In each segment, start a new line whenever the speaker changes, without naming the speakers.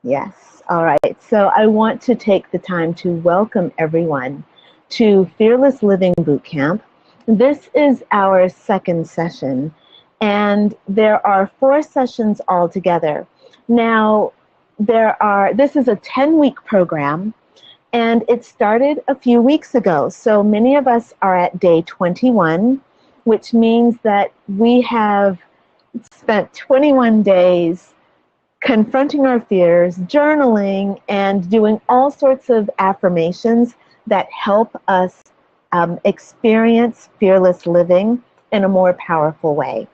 Yes. All right. So I want to take the time to welcome everyone to Fearless Living Bootcamp. This is our second session, and there are 4 sessions altogether. Now, this is a 10-week program, and it started a few weeks ago. So many of us are at day 21, which means that we have spent 21 days confronting our fears, journaling, and doing all sorts of affirmations that help us experience fearless living in a more powerful way.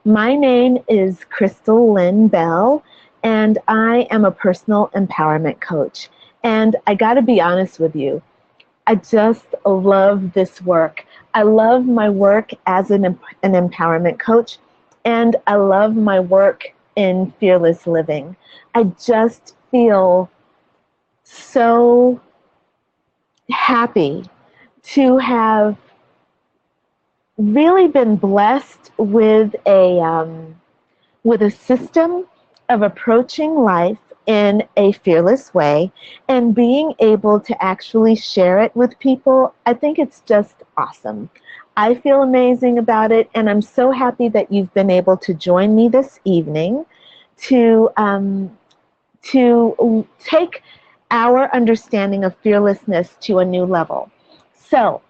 My name is Crystal Lynn Bell, and I am a personal empowerment coach. And I got to be honest with you, I just love this work. I love my work as an empowerment coach, and I love my work in fearless living. I just feel so happy to have really been blessed with a system of approaching life in a fearless way and being able to actually share it with people. I think it's just awesome. I feel amazing about it, and I'm so happy that you've been able to join me this evening to take our understanding of fearlessness to a new level. So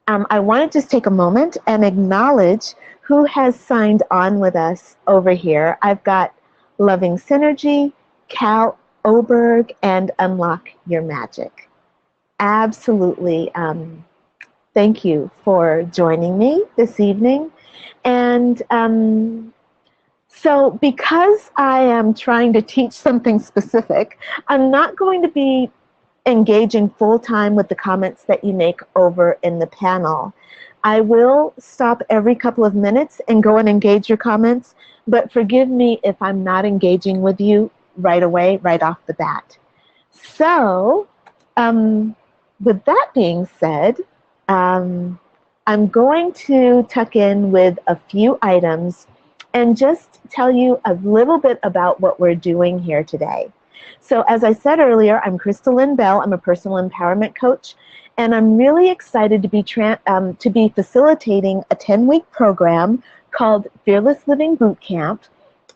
I want to just take a moment and acknowledge who has signed on with us over here. I've got Loving Synergy, Cal Oberg, and Unlock Your Magic. Absolutely. Thank you for joining me this evening. And so because I am trying to teach something specific, I'm not going to be engaging full-time with the comments that you make over in the panel. I will stop every couple of minutes and go and engage your comments, but forgive me if I'm not engaging with you right away, right off the bat. So, with that being said, I'm going to tuck in with a few items and just tell you a little bit about what we're doing here today. So as I said earlier, I'm Crystal Lynn Bell. I'm a personal empowerment coach, and I'm really excited to be facilitating a 10-week program called Fearless Living Bootcamp.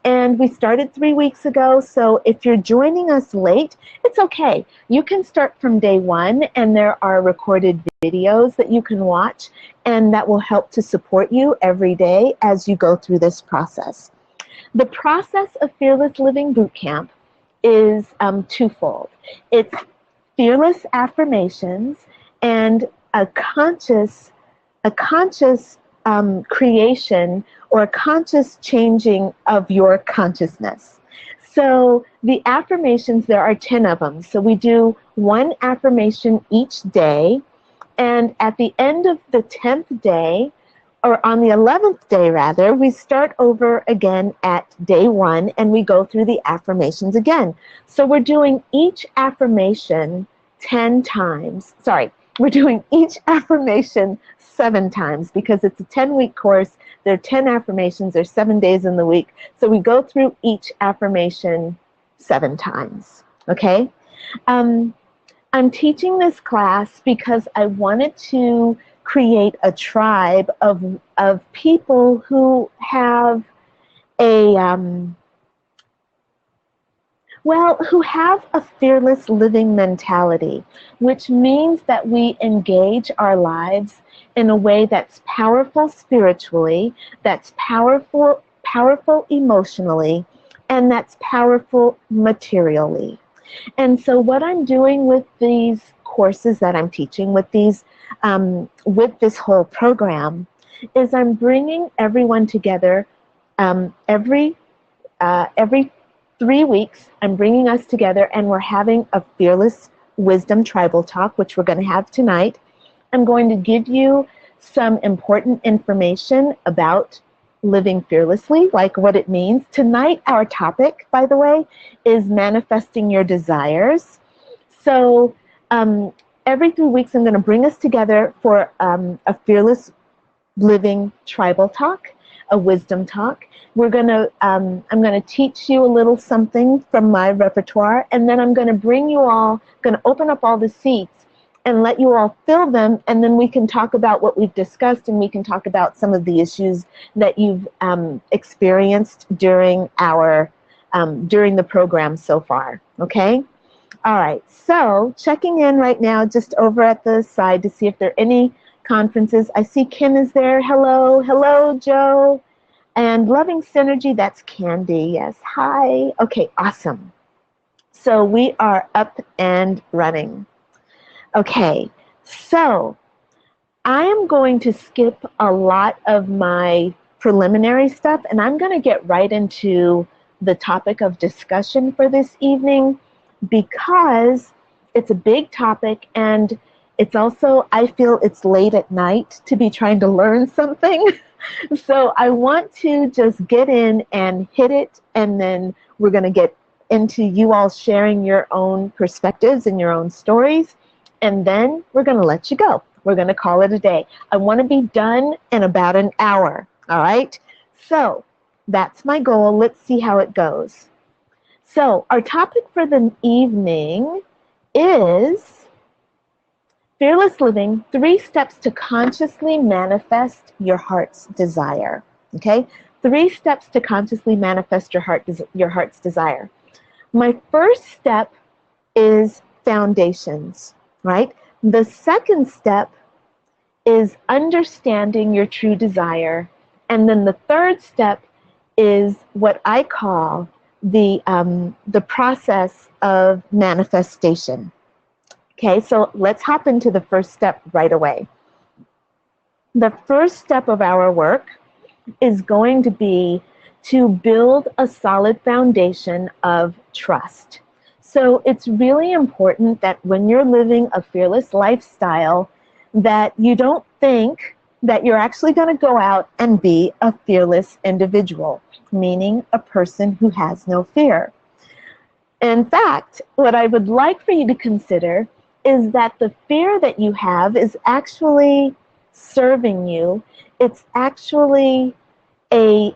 And we started 3 weeks ago, so if you're joining us late, it's okay. You can start from day 1, and there are recorded videos that you can watch, and that will help to support you every day as you go through this process. The process of Fearless Living Bootcamp is twofold. It's fearless affirmations and a conscious creation or a conscious changing of your consciousness. So the affirmations, there are 10 of them. So we do one affirmation each day, and at the end of the 10th day, or on the 11th day rather, we start over again at day 1 and we go through the affirmations again. So we're doing each affirmation 10 times. Sorry, we're doing each affirmation 7 times because it's a 10-week course. There are 10 affirmations. There's 7 days in the week. So we go through each affirmation 7 times, okay? I'm teaching this class because I wanted to create a tribe of people who have who have a fearless living mentality, which means that we engage our lives in a way that's powerful spiritually, that's powerful emotionally, and that's powerful materially. And so what I'm doing with these courses that I'm teaching, with this whole program, is I'm bringing everyone together every 3 weeks. I'm bringing us together, and we're having a Fearless Wisdom Tribal Talk, which we're going to have tonight. I'm going to give you some important information about living fearlessly, like what it means. Tonight, our topic, by the way, is manifesting your desires. So every 3 weeks, I'm going to bring us together for a Fearless Living Tribal Talk. a wisdom talk. I'm gonna teach you a little something from my repertoire, and then I'm gonna gonna open up all the seats and let you all fill them, and then we can talk about what we've discussed, and we can talk about some of the issues that you've experienced during during the program so far, okay? All right, so checking in right now just over at the side to see if there are any conferences. I see Kim is there. Hello, hello, Joe. And Loving Synergy, that's Candy, yes. Hi. Okay, awesome. So we are up and running. Okay, so I am going to skip a lot of my preliminary stuff, and I'm going to get right into the topic of discussion for this evening because it's a big topic, and it's also, I feel it's late at night to be trying to learn something. So I want to just get in and hit it, and then we're going to get into you all sharing your own perspectives and your own stories. And then we're going to let you go. We're going to call it a day. I want to be done in about an hour. All right? So that's my goal. Let's see how it goes. So our topic for the evening is Fearless Living, 3 Steps to Consciously Manifest Your Heart's Desire. Okay? 3 steps to consciously manifest your heart's desire. My first step is foundations. Right? The second step is understanding your true desire. And then the third step is what I call the process of manifestation. Okay, so let's hop into the first step right away. The first step of our work is going to be to build a solid foundation of trust. So it's really important that when you're living a fearless lifestyle, that you don't think that you're actually going to go out and be a fearless individual, meaning a person who has no fear. In fact, what I would like for you to consider is that the fear that you have is actually serving you. It's actually a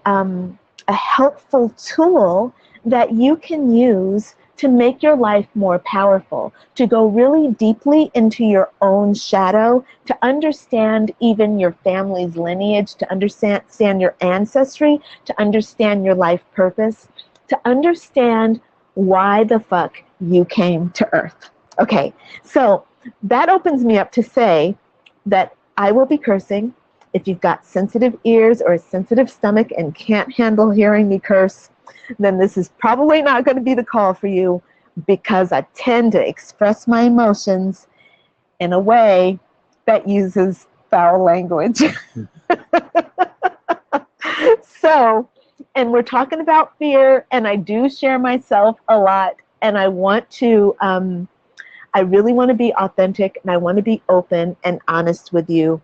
helpful tool that you can use to make your life more powerful, to go really deeply into your own shadow, to understand even your family's lineage, to understand your ancestry, to understand your life purpose, to understand why the fuck you came to Earth. Okay, so that opens me up to say that I will be cursing. If you've got sensitive ears or a sensitive stomach and can't handle hearing me curse, then this is probably not going to be the call for you, because I tend to express my emotions in a way that uses foul language. So, and we're talking about fear, and I do share myself a lot, and I really want to be authentic, and I want to be open and honest with you.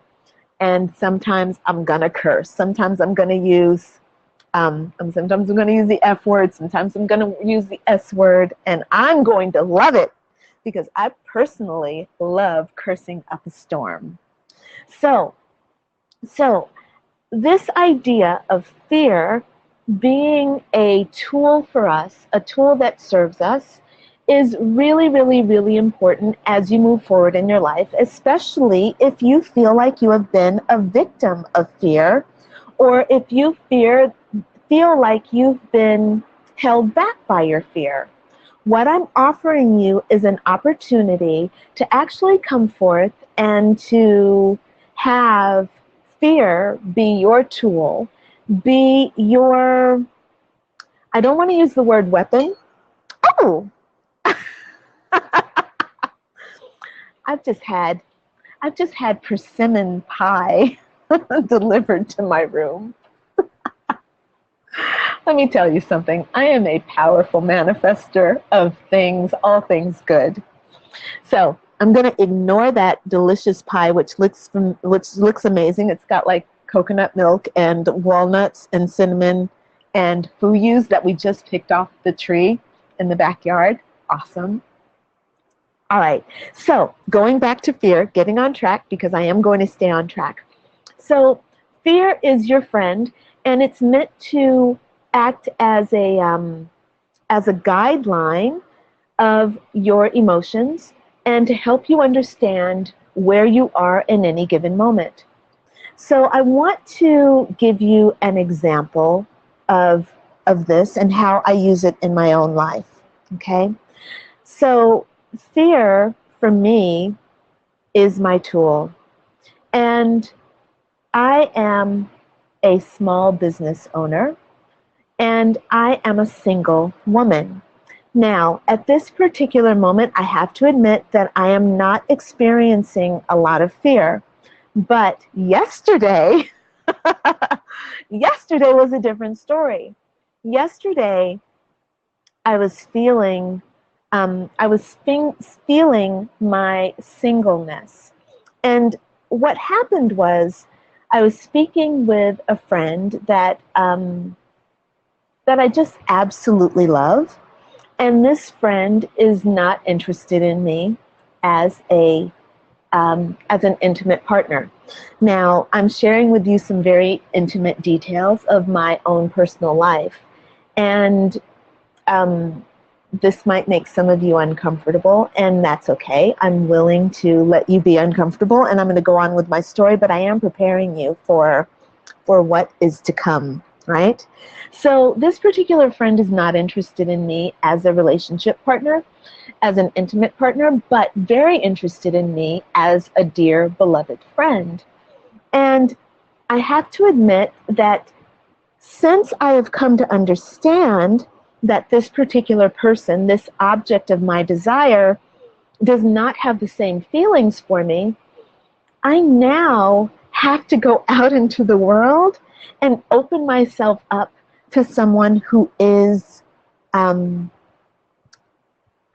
And sometimes I'm going to curse. Sometimes I'm going to use the F word. Sometimes I'm going to use the S word. And I'm going to love it because I personally love cursing up a storm. So this idea of fear being a tool for us, a tool that serves us, is really, really, really important as you move forward in your life, especially if you feel like you have been a victim of fear, or if you feel like you've been held back by your fear. What I'm offering you is an opportunity to actually come forth and to have fear be your tool, be your, I don't want to use the word weapon. Oh! I've just had persimmon pie delivered to my room. Let me tell you something. I am a powerful manifester of things, all things good. So I'm going to ignore that delicious pie, which looks amazing. It's got like coconut milk and walnuts and cinnamon and fuyus that we just picked off the tree in the backyard. Awesome. All right, so going back to fear, getting on track, because I am going to stay on track. So fear is your friend, And it's meant to act as a guideline of your emotions and to help you understand where you are in any given moment. So I want to give you an example of this and how I use it in my own life. Okay? So fear, for me, is my tool. And I am a small business owner, and I am a single woman. Now, at this particular moment, I have to admit that I am not experiencing a lot of fear. But yesterday, yesterday was a different story. Yesterday, I was feeling my singleness. And what happened was I was speaking with a friend that I just absolutely love. And this friend is not interested in me as an intimate partner. Now, I'm sharing with you some very intimate details of my own personal life. And this might make some of you uncomfortable, and that's okay. I'm willing to let you be uncomfortable, and I'm going to go on with my story, but I am preparing you for what is to come, right? So this particular friend is not interested in me as a relationship partner, as an intimate partner, but very interested in me as a dear, beloved friend. And I have to admit that since I have come to understand that this particular person, this object of my desire, does not have the same feelings for me, I now have to go out into the world and open myself up to someone who is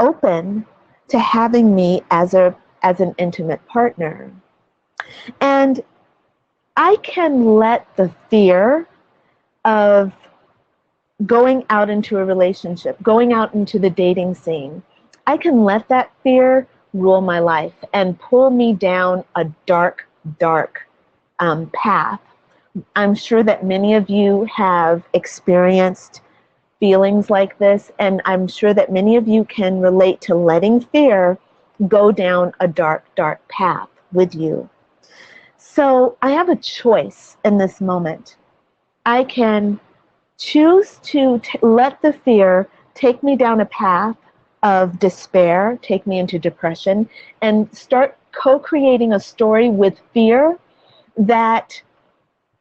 open to having me as an intimate partner. And I can let the fear of going out into a relationship, going out into the dating scene, I can let that fear rule my life and pull me down a dark, dark path. I'm sure that many of you have experienced feelings like this, and I'm sure that many of you can relate to letting fear go down a dark, dark path with you. So I have a choice in this moment. I can choose to let the fear take me down a path of despair, take me into depression, and start co-creating a story with fear that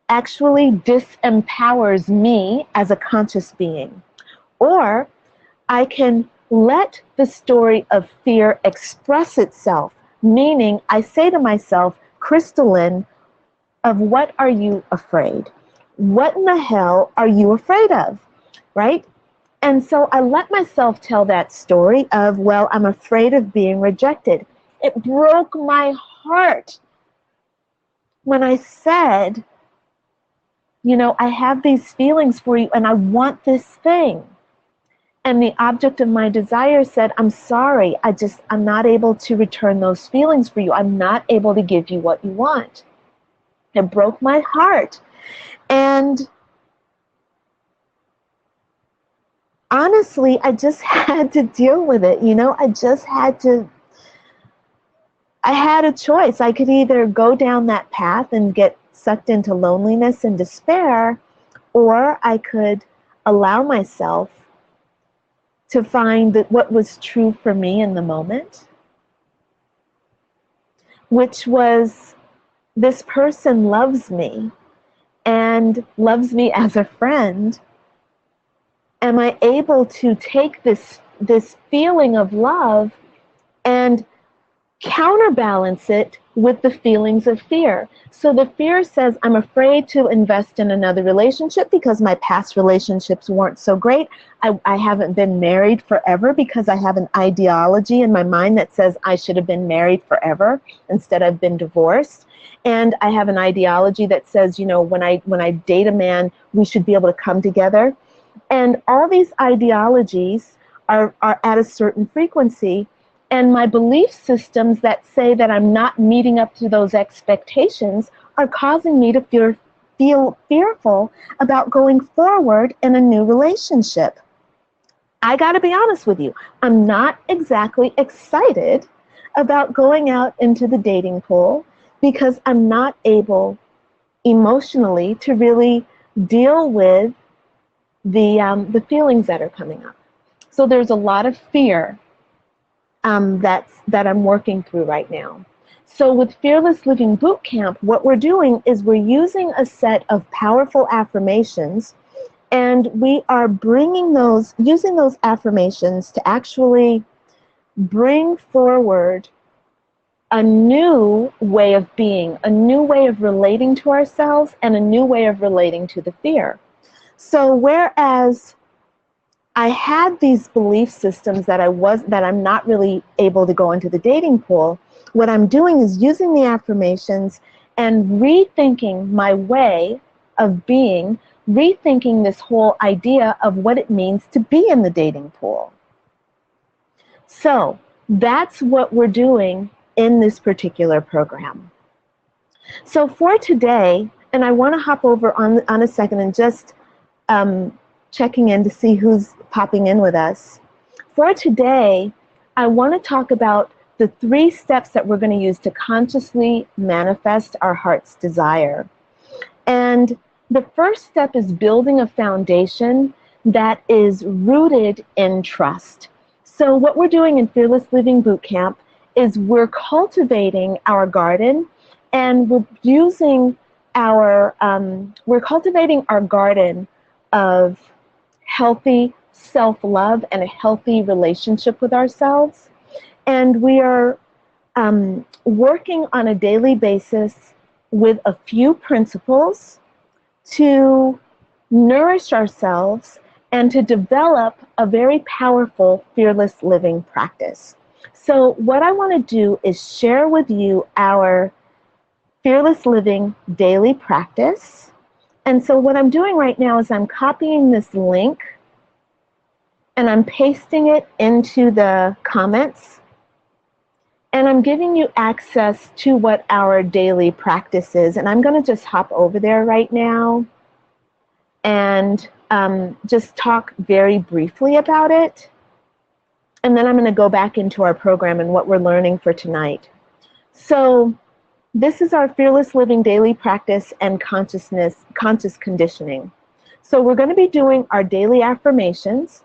actually disempowers me as a conscious being. Or I can let the story of fear express itself, meaning I say to myself, Crystalline, of what are you afraid? What in the hell are you afraid of, right? And so I let myself tell that story of, well, I'm afraid of being rejected. It broke my heart when I said, you know, I have these feelings for you and I want this thing. And the object of my desire said, I'm sorry, I'm not able to return those feelings for you. I'm not able to give you what you want. It broke my heart. And honestly, I just had to deal with it. You know, I had a choice. I could either go down that path and get sucked into loneliness and despair, or I could allow myself to find that what was true for me in the moment, which was this person loves me and loves me as a friend. Am I able to take this feeling of love and counterbalance it with the feelings of fear? So the fear says, I'm afraid to invest in another relationship because my past relationships weren't so great. I haven't been married forever because I have an ideology in my mind that says I should have been married forever instead of been divorced. And I have an ideology that says, you know, when I date a man, we should be able to come together. And all these ideologies are at a certain frequency. And my belief systems that say that I'm not meeting up to those expectations are causing me to feel fearful about going forward in a new relationship. I got to be honest with you, I'm not exactly excited about going out into the dating pool because I'm not able emotionally to really deal with the feelings that are coming up. So there's a lot of fear that I'm working through right now. So with Fearless Living Bootcamp, what we're doing is we're using a set of powerful affirmations, and we are using those affirmations to actually bring forward a new way of being, a new way of relating to ourselves, and a new way of relating to the fear. So whereas I had these belief systems that I'm not really able to go into the dating pool, what I'm doing is using the affirmations and rethinking my way of being, rethinking this whole idea of what it means to be in the dating pool. So that's what we're doing in this particular program. So for today, and I want to hop over on a second and just checking in to see who's popping in with us. For today, I want to talk about the 3 steps that we're going to use to consciously manifest our heart's desire. And the first step is building a foundation that is rooted in trust. So what we're doing in Fearless Living Bootcamp is we're cultivating our garden, and we're cultivating our garden of healthy self-love and a healthy relationship with ourselves. And we are working on a daily basis with a few principles to nourish ourselves and to develop a very powerful fearless living practice. So what I want to do is share with you our fearless living daily practice. And so what I'm doing right now is I'm copying this link and I'm pasting it into the comments, and I'm giving you access to what our daily practice is. And I'm going to just hop over there right now and just talk very briefly about it. And then I'm going to go back into our program and what we're learning for tonight. So this is our Fearless Living daily practice and conscious conditioning. So we're going to be doing our daily affirmations,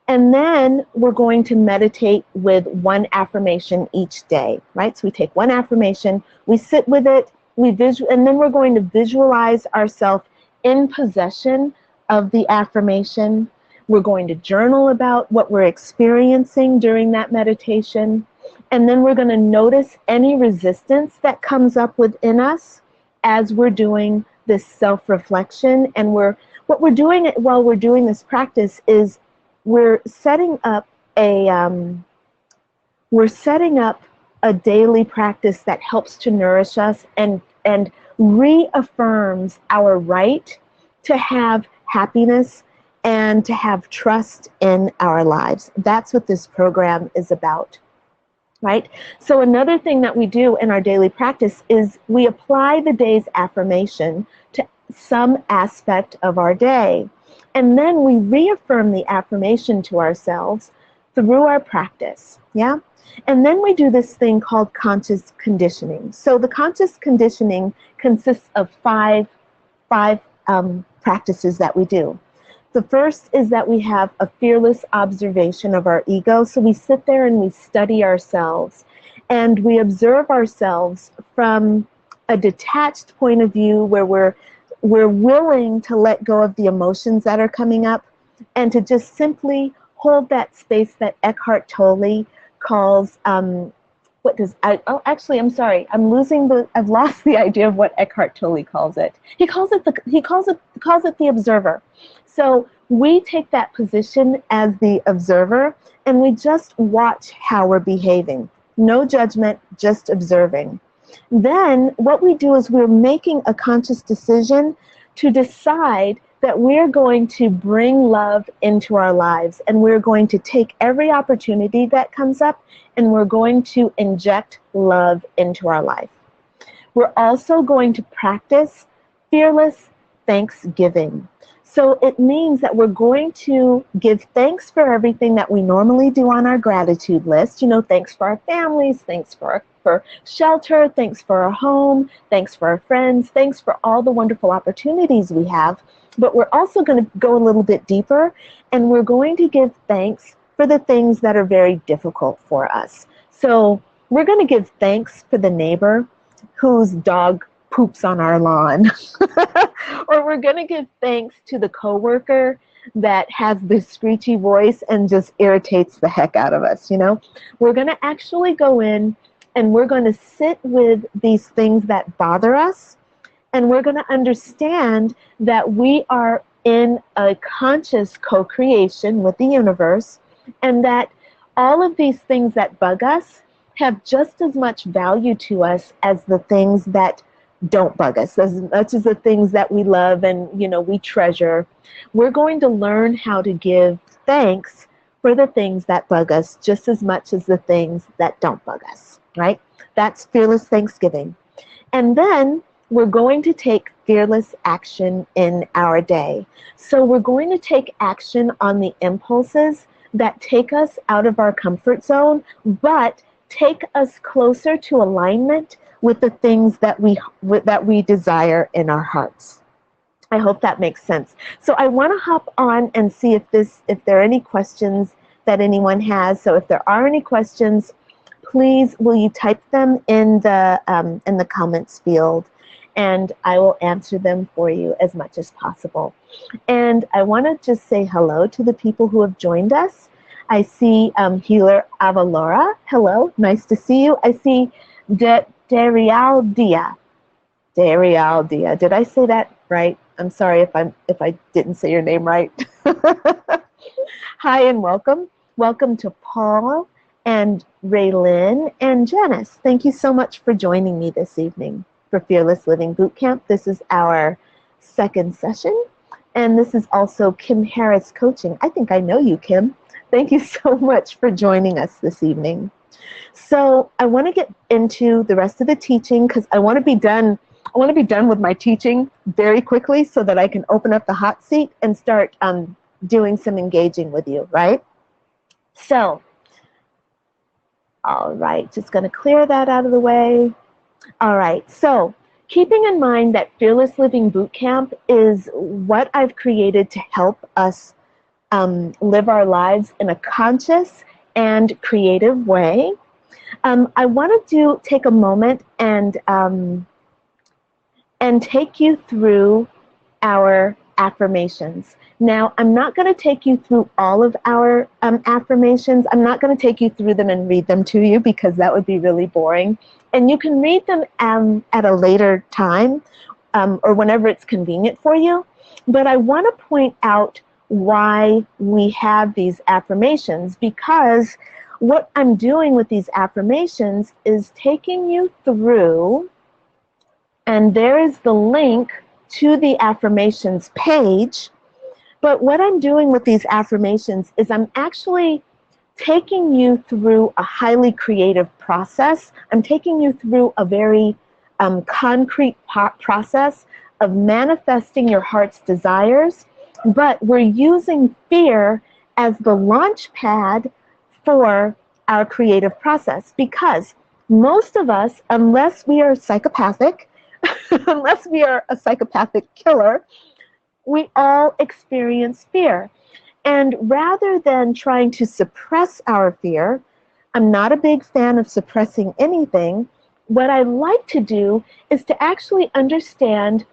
and then we're going to meditate with one affirmation each day, right? So we take one affirmation, we sit with it, and then we're going to visualize ourselves in possession of the affirmation. We're going to journal about what we're experiencing during that meditation. And then we're going to notice any resistance that comes up within us as we're doing this self-reflection. And what we're doing while we're doing this practice is we're setting up a daily practice that helps to nourish us and reaffirms our right to have happiness and to have trust in our lives. That's what this program is about, right? So another thing that we do in our daily practice is we apply the day's affirmation to some aspect of our day. And then we reaffirm the affirmation to ourselves through our practice, yeah? And then we do this thing called conscious conditioning. So the conscious conditioning consists of five practices that we do. The first is that we have a fearless observation of our ego. So we sit there and we study ourselves, and we observe ourselves from a detached point of view where we're willing to let go of the emotions that are coming up and to just simply hold that space that Eckhart Tolle calls, I'm sorry, I've lost the idea of what Eckhart Tolle calls it. He calls it the observer. So we take that position as the observer, and we just watch how we're behaving. No judgment, just observing. Then what we do is we're making a conscious decision to decide that we're going to bring love into our lives, and we're going to take every opportunity that comes up, and we're going to inject love into our life. We're also going to practice fearless thanksgiving. So it means that we're going to give thanks for everything that we normally do on our gratitude list. You know, thanks for our families, thanks for shelter, thanks for our home, thanks for our friends, thanks for all the wonderful opportunities we have. But we're also going to go a little bit deeper, and we're going to give thanks for the things that are very difficult for us. So we're going to give thanks for the neighbor whose dog poops on our lawn. Or we're going to give thanks to the coworker that has this screechy voice and just irritates the heck out of us, you know? We're going to actually go in and we're going to sit with these things that bother us, and we're going to understand that we are in a conscious co-creation with the universe, and that all of these things that bug us have just as much value to us as the things that don't bug us, as much as the things that we love and, you know, we treasure. We're going to learn how to give thanks for the things that bug us just as much as the things that don't bug us, right? That's fearless Thanksgiving. And then we're going to take fearless action in our day. So we're going to take action on the impulses that take us out of our comfort zone, but take us closer to alignment with the things that we desire in our hearts. I hope that makes sense. So I want to hop on and see if there are any questions that anyone has. So if there are any questions, please will you type them in the comments field, and I will answer them for you as much as possible. And I want to just say hello to the people who have joined us. I see Healer Avalora. Hello, nice to see you. I see Darial Dia. Did I say that right? I'm sorry if I didn't say your name right. Hi and welcome. Welcome to Paul and Raylyn and Janice. Thank you so much for joining me this evening for Fearless Living Bootcamp. This is our second session, and this is also Kim Harris Coaching. I think I know you, Kim. Thank you so much for joining us this evening. So I want to get into the rest of the teaching because I want to be done with my teaching very quickly so that I can open up the hot seat and start doing some engaging with you, right? So, all right, just going to clear that out of the way. All right, so keeping in mind that Fearless Living Bootcamp is what I've created to help us live our lives in a conscious and creative way. I want to take a moment and take you through our affirmations. Now, I'm not going to take you through all of our affirmations. I'm not going to take you through them and read them to you because that would be really boring. And you can read them at a later time or whenever it's convenient for you. But I want to point out why we have these affirmations, because what I'm doing with these affirmations is taking you through, and there is the link to the affirmations page. But what I'm doing with these affirmations is I'm actually taking you through a highly creative process. I'm taking you through a very concrete process of manifesting your heart's desires, but we're using fear as the launch pad for our creative process, because most of us, unless we are psychopathic, unless we are a psychopathic killer, we all experience fear. And rather than trying to suppress our fear, I'm not a big fan of suppressing anything. What I like to do is to actually understand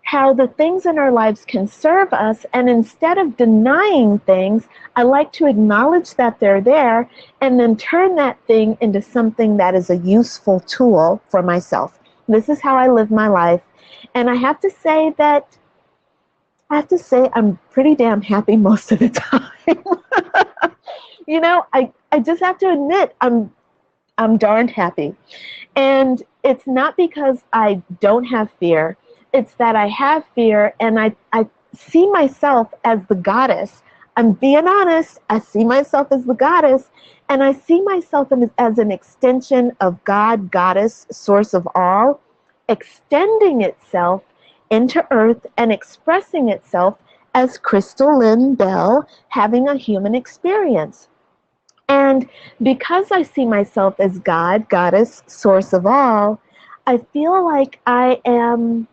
how the things in our lives can serve us, and instead of denying things, I like to acknowledge that they're there and then turn that thing into something that is a useful tool for myself. This is how I live my life, and I have to say I'm pretty damn happy most of the time. You know, I just have to admit I'm darned happy. And it's not because I don't have fear. It's that I have fear, and I see myself as the goddess. I'm being honest. I see myself as the goddess, and I see myself as an extension of God, goddess, source of all, extending itself into Earth and expressing itself as Crystal Lynn Bell having a human experience. And because I see myself as God, Goddess, source of all, I feel like I am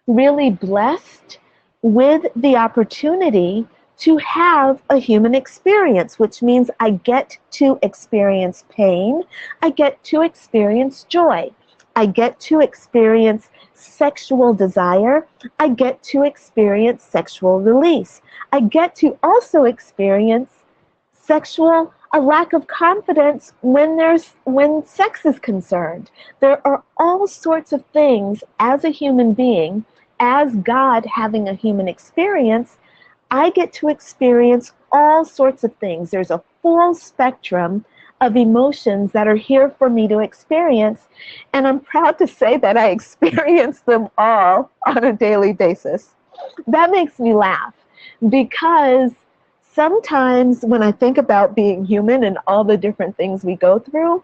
really blessed with the opportunity to have a human experience, which means I get to experience pain, I get to experience joy, I get to experience sexual desire, I get to experience sexual release, I get to also experience a lack of confidence when sex is concerned. There are all sorts of things as a human being, as God having a human experience. I get to experience all sorts of things. There's a full spectrum of emotions that are here for me to experience, and I'm proud to say that I experience them all on a daily basis. That makes me laugh because sometimes when I think about being human and all the different things we go through,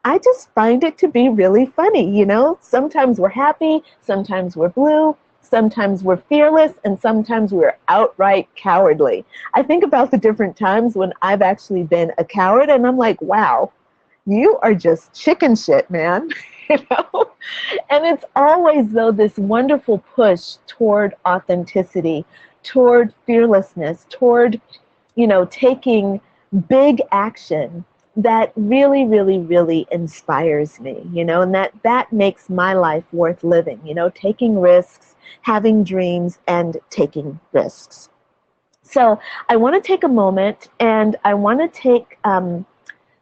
I just find it to be really funny, you know? Sometimes we're happy, sometimes we're blue, sometimes we're fearless, and sometimes we're outright cowardly. I think about the different times when I've actually been a coward, and I'm like, wow, you are just chicken shit, man. You know? And it's always, though, this wonderful push toward authenticity, toward fearlessness, toward, taking big action that really, really, really inspires me, and that makes my life worth living, taking risks, having dreams, and taking risks. So I want to take a moment and I want to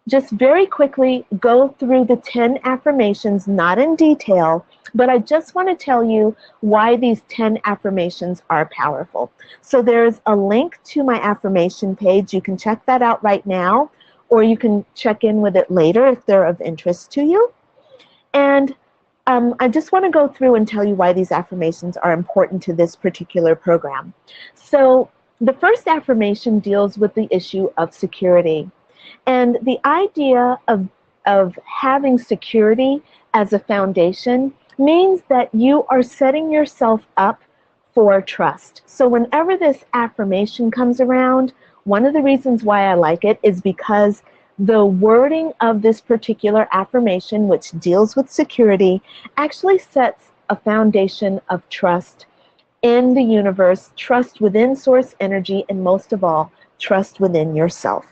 just very quickly go through the 10 affirmations, not in detail, but I just want to tell you why these 10 affirmations are powerful. So there's a link to my affirmation page. You can check that out right now, or you can check in with it later if they're of interest to you. And I just want to go through and tell you why these affirmations are important to this particular program. So the first affirmation deals with the issue of security. And the idea of having security as a foundation means that you are setting yourself up for trust. So whenever this affirmation comes around, one of the reasons why I like it is because the wording of this particular affirmation, which deals with security, actually sets a foundation of trust in the universe, trust within source energy, and most of all, trust within yourself.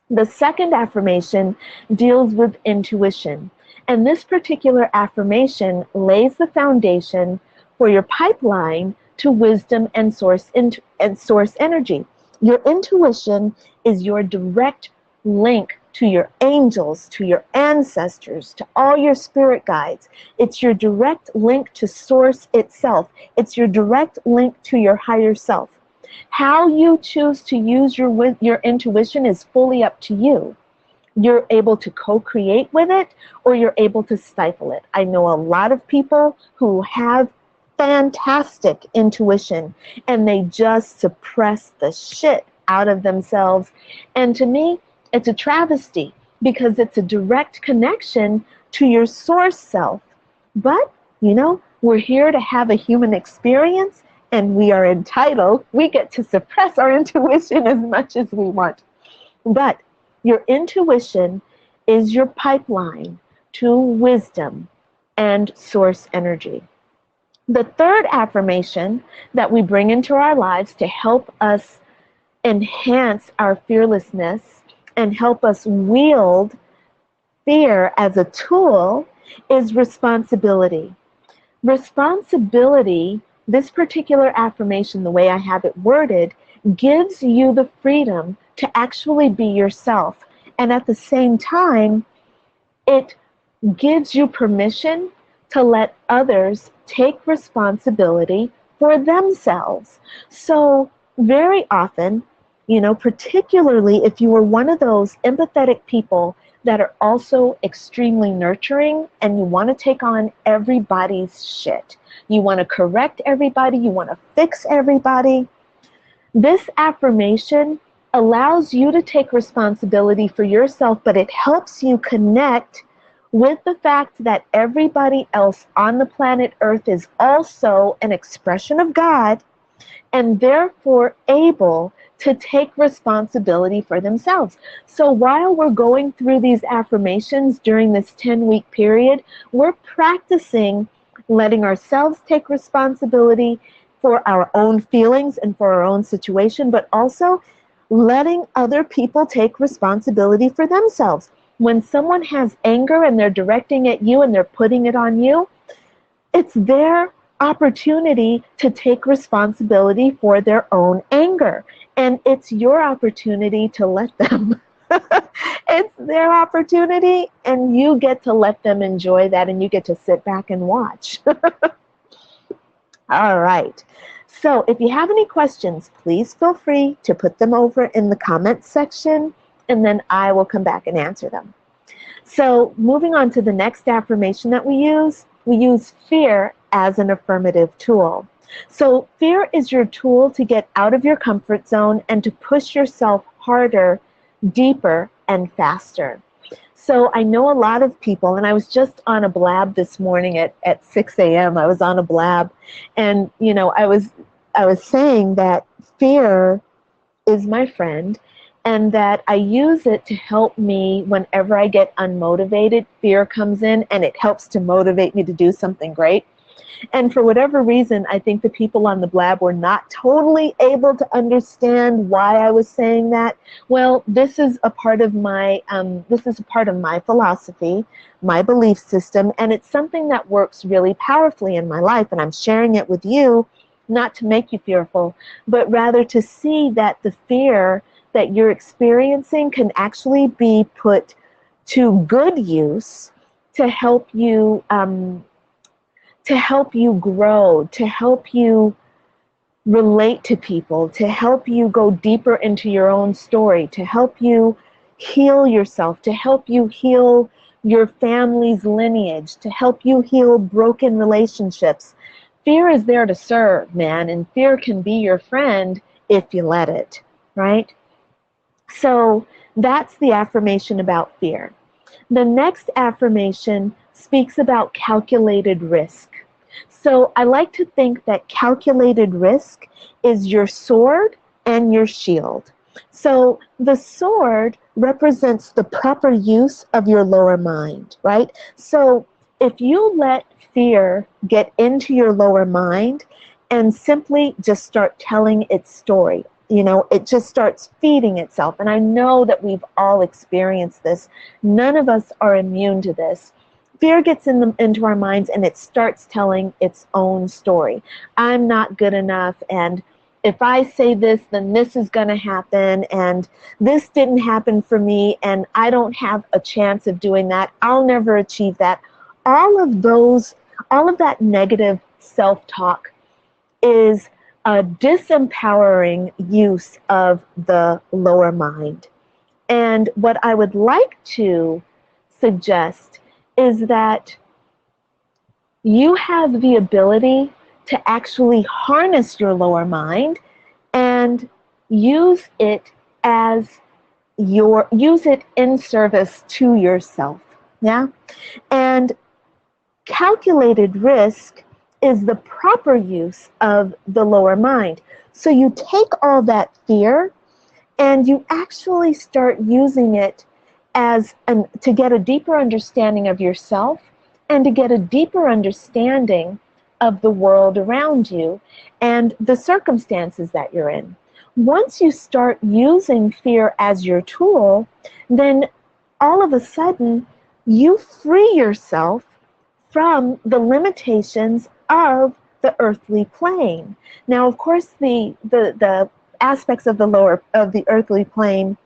The second affirmation deals with intuition, and this particular affirmation lays the foundation for your pipeline to wisdom and source energy. Your intuition is your direct link to your angels, to your ancestors, to all your spirit guides. It's your direct link to source itself. It's your direct link to your higher self. How you choose to use your intuition is fully up to you. You're able to co-create with it, or you're able to stifle it. I know a lot of people who have fantastic intuition, and they just suppress the shit out of themselves. And to me, it's a travesty because it's a direct connection to your source self. But, we're here to have a human experience, and we are entitled, we get to suppress our intuition as much as we want. But your intuition is your pipeline to wisdom and source energy. The third affirmation that we bring into our lives to help us enhance our fearlessness and help us wield fear as a tool is responsibility. Responsibility, this particular affirmation, the way I have it worded, gives you the freedom to actually be yourself. And at the same time, it gives you permission to let others take responsibility for themselves. So very often, particularly if you are one of those empathetic people that are also extremely nurturing and you want to take on everybody's shit. You want to correct everybody. You want to fix everybody. This affirmation allows you to take responsibility for yourself, but it helps you connect with the fact that everybody else on the planet Earth is also an expression of God and therefore able to take responsibility for themselves. So while we're going through these affirmations during this 10-week period, we're practicing letting ourselves take responsibility for our own feelings and for our own situation, but also letting other people take responsibility for themselves. When someone has anger and they're directing at you and they're putting it on you, it's their opportunity to take responsibility for their own anger. And it's your opportunity to let them. It's their opportunity, and you get to let them enjoy that, and you get to sit back and watch. All right. So if you have any questions, please feel free to put them over in the comments section, and then I will come back and answer them. So moving on to the next affirmation that we use fear as an affirmative tool. So fear is your tool to get out of your comfort zone and to push yourself harder, deeper, and faster. So I know a lot of people, and I was just on a blab this morning at 6 a.m. I was on a blab, and I was saying that fear is my friend, and that I use it to help me whenever I get unmotivated. Fear comes in and it helps to motivate me to do something great. And for whatever reason, I think the people on the blab were not totally able to understand why I was saying that. Well, this is a part of my philosophy, my belief system, and it's something that works really powerfully in my life. And I'm sharing it with you, not to make you fearful, but rather to see that the fear that you're experiencing can actually be put to good use to help you grow, to help you relate to people, to help you go deeper into your own story, to help you heal yourself, to help you heal your family's lineage, to help you heal broken relationships. Fear is there to serve, man, and fear can be your friend if you let it, right? So that's the affirmation about fear. The next affirmation speaks about calculated risk. So I like to think that calculated risk is your sword and your shield. So the sword represents the proper use of your lower mind, right? So if you let fear get into your lower mind and simply just start telling its story, it just starts feeding itself. And I know that we've all experienced this. None of us are immune to this. Fear gets into our minds and it starts telling its own story. I'm not good enough, and if I say this, then this is going to happen, and this didn't happen for me, and I don't have a chance of doing that. I'll never achieve that. All of that negative self-talk is a disempowering use of the lower mind. And what I would like to suggest is that you have the ability to actually harness your lower mind and use it in service to yourself. Yeah? And calculated risk is the proper use of the lower mind. So you take all that fear and you actually start using it to get a deeper understanding of yourself and to get a deeper understanding of the world around you and the circumstances that you're in. Once you start using fear as your tool, then all of a sudden you free yourself from the limitations of the earthly plane. Now, of course, the aspects of the earthly plane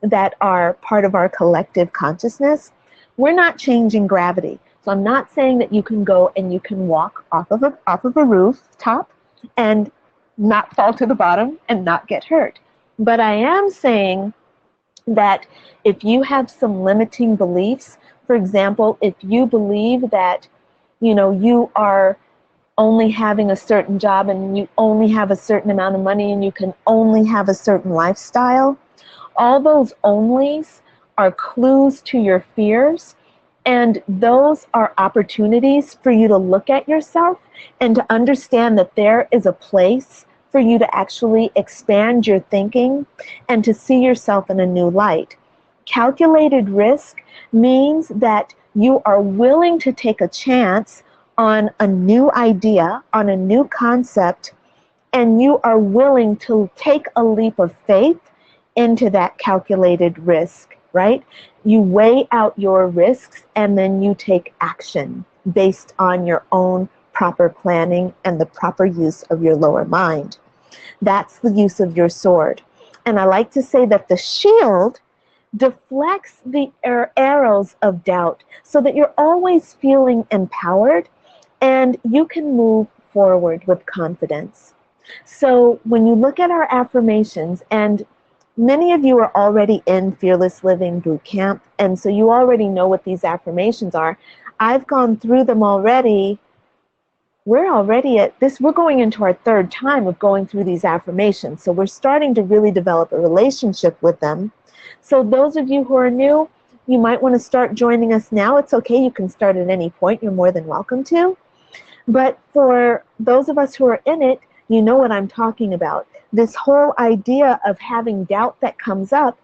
that are part of our collective consciousness, we're not changing gravity. So I'm not saying that you can go and you can walk off of a rooftop and not fall to the bottom and not get hurt. But I am saying that if you have some limiting beliefs, for example, if you believe that you are only having a certain job and you only have a certain amount of money and you can only have a certain lifestyle, all those onlys are clues to your fears, And those are opportunities for you to look at yourself and to understand that there is a place for you to actually expand your thinking and to see yourself in a new light. Calculated risk means that you are willing to take a chance on a new idea, on a new concept, and you are willing to take a leap of faith into that calculated risk, right? You weigh out your risks and then you take action based on your own proper planning and the proper use of your lower mind. That's the use of your sword. And I like to say that the shield deflects the arrows of doubt so that you're always feeling empowered and you can move forward with confidence. So when you look at our affirmations, and many of you are already in Fearless Living Boot Camp, and so you already know what these affirmations are. I've gone through them already. We're already at this, we're going into our third time of going through these affirmations. So we're starting to really develop a relationship with them. So those of you who are new, you might want to start joining us now. It's okay, you can start at any point. You're more than welcome to. But for those of us who are in it, you know what I'm talking about. This whole idea of having doubt that comes up,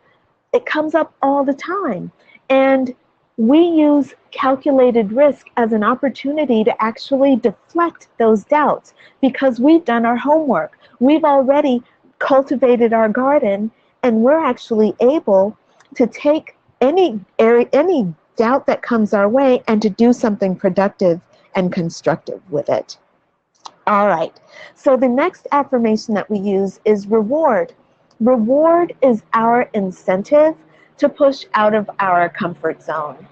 it comes up all the time. And we use calculated risk as an opportunity to actually deflect those doubts because we've done our homework. We've already cultivated our garden, and we're actually able to take any doubt that comes our way and to do something productive and constructive with it. All right, so the next affirmation that we use is reward. Reward is our incentive to push out of our comfort zone.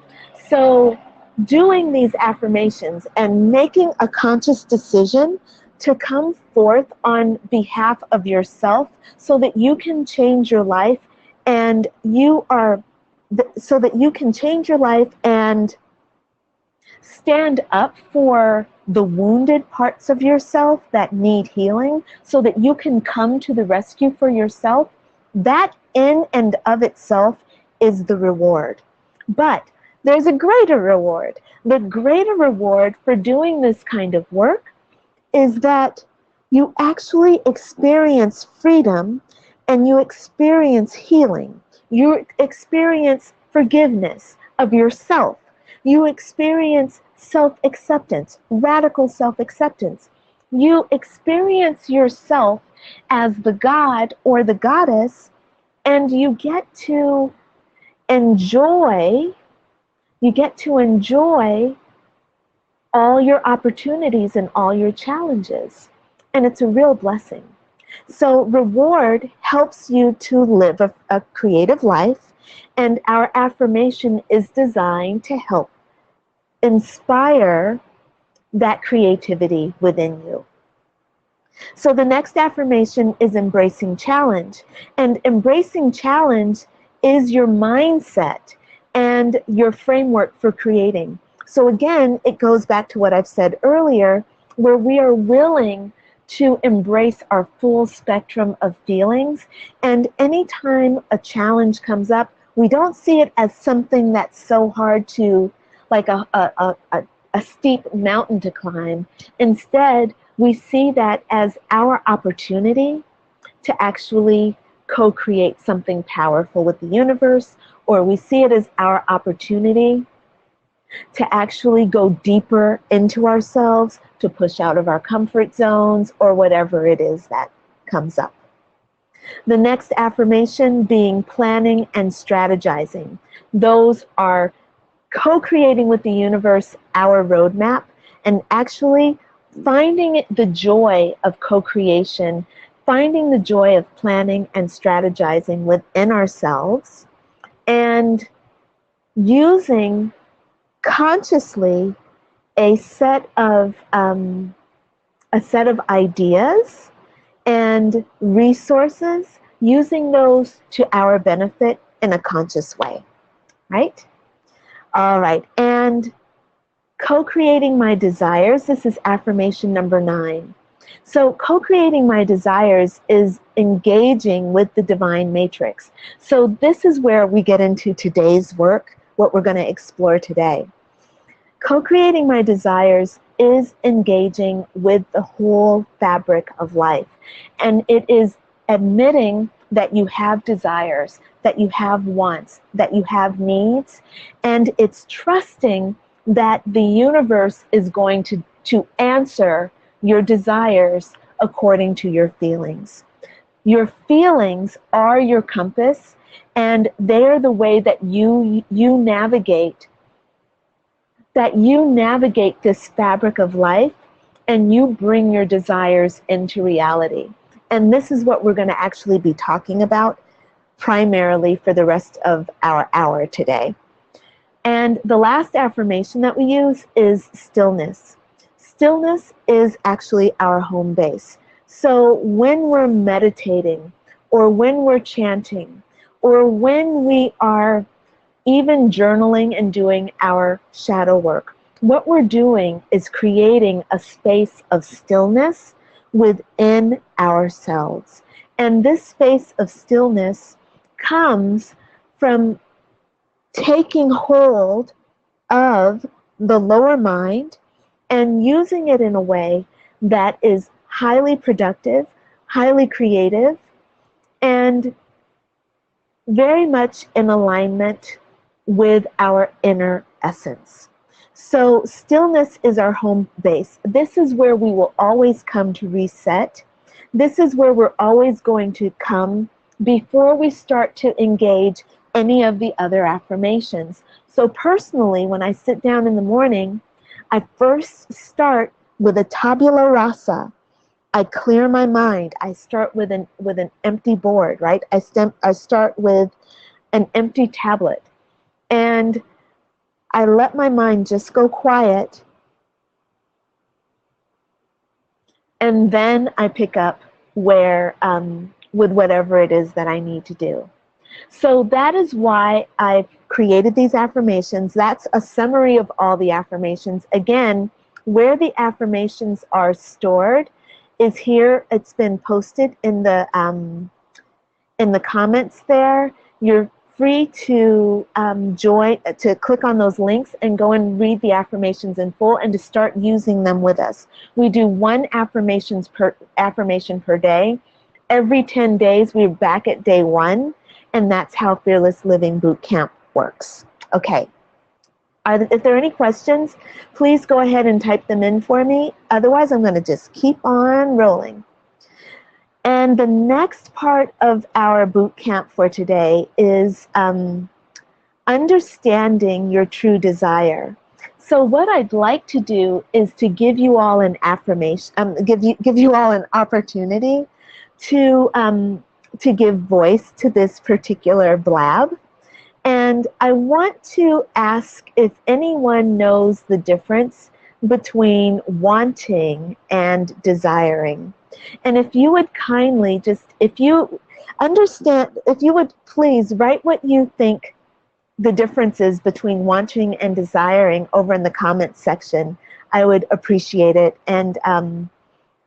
So doing these affirmations and making a conscious decision to come forth on behalf of yourself so that you can change your life and so that you can change your life and stand up for the wounded parts of yourself that need healing so that you can come to the rescue for yourself, that in and of itself is the reward. But there's a greater reward. The greater reward for doing this kind of work is that you actually experience freedom and you experience healing. You experience forgiveness of yourself. You experience self-acceptance, radical self-acceptance. You experience yourself as the god or the goddess, and you get to enjoy all your opportunities and all your challenges. And it's a real blessing. So reward helps you to live a creative life, and our affirmation is designed to help inspire that creativity within you. So the next affirmation is embracing challenge. And embracing challenge is your mindset and your framework for creating. So again, it goes back to what I've said earlier, where we are willing to embrace our full spectrum of feelings. And anytime a challenge comes up, we don't see it as something that's so hard to, like a steep mountain to climb. Instead, we see that as our opportunity to actually co-create something powerful with the universe, or we see it as our opportunity to actually go deeper into ourselves, to push out of our comfort zones, or whatever it is that comes up. The next affirmation being planning and strategizing. Those are co-creating with the universe our roadmap and actually finding the joy of co-creation, finding the joy of planning and strategizing within ourselves, and using consciously a set of ideas and resources, using those to our benefit in a conscious way, right? All right, and co-creating my desires, this is affirmation number 9. So co-creating my desires is engaging with the divine matrix. So this is where we get into today's work what we're going to explore today. Co-creating my desires is engaging with the whole fabric of life. And it is admitting that you have desires, that you have wants, that you have needs, and it's trusting that the universe is going to answer your desires according to your feelings. Your feelings are your compass, and they are the way that you navigate this fabric of life, and you bring your desires into reality. And this is what we're going to actually be talking about primarily for the rest of our hour today. And the last affirmation that we use is stillness. Stillness is actually our home base. So when we're meditating, or when we're chanting, or when we are even journaling and doing our shadow work, what we're doing is creating a space of stillness within ourselves. And this space of stillness comes from taking hold of the lower mind and using it in a way that is highly productive, highly creative, and very much in alignment with our inner essence. So stillness is our home base. This is where we will always come to reset. This is where we're always going to come before we start to engage any of the other affirmations. So personally, when I sit down in the morning, I first start with a tabula rasa. I clear my mind. I start with an empty board, right? I start with an empty tablet. And I let my mind just go quiet. And then I pick up with whatever it is that I need to do. So that is why I've created these affirmations. That's a summary of all the affirmations. Again, where the affirmations are stored is here. It's been posted in the comments there. You're free to click on those links and go and read the affirmations in full and to start using them with us. We do one affirmation per day. Every 10 days, we're back at day 1, and that's how Fearless Living Bootcamp works. Okay. If there are any questions, please go ahead and type them in for me. Otherwise, I'm going to just keep on rolling. And the next part of our boot camp for today is understanding your true desire. So what I'd like to do is to give you all an affirmation, give you all an opportunity to give voice to this particular blab. And I want to ask if anyone knows the difference between wanting and desiring. And if you would kindly if you would please write what you think the difference is between wanting and desiring over in the comments section, I would appreciate it. And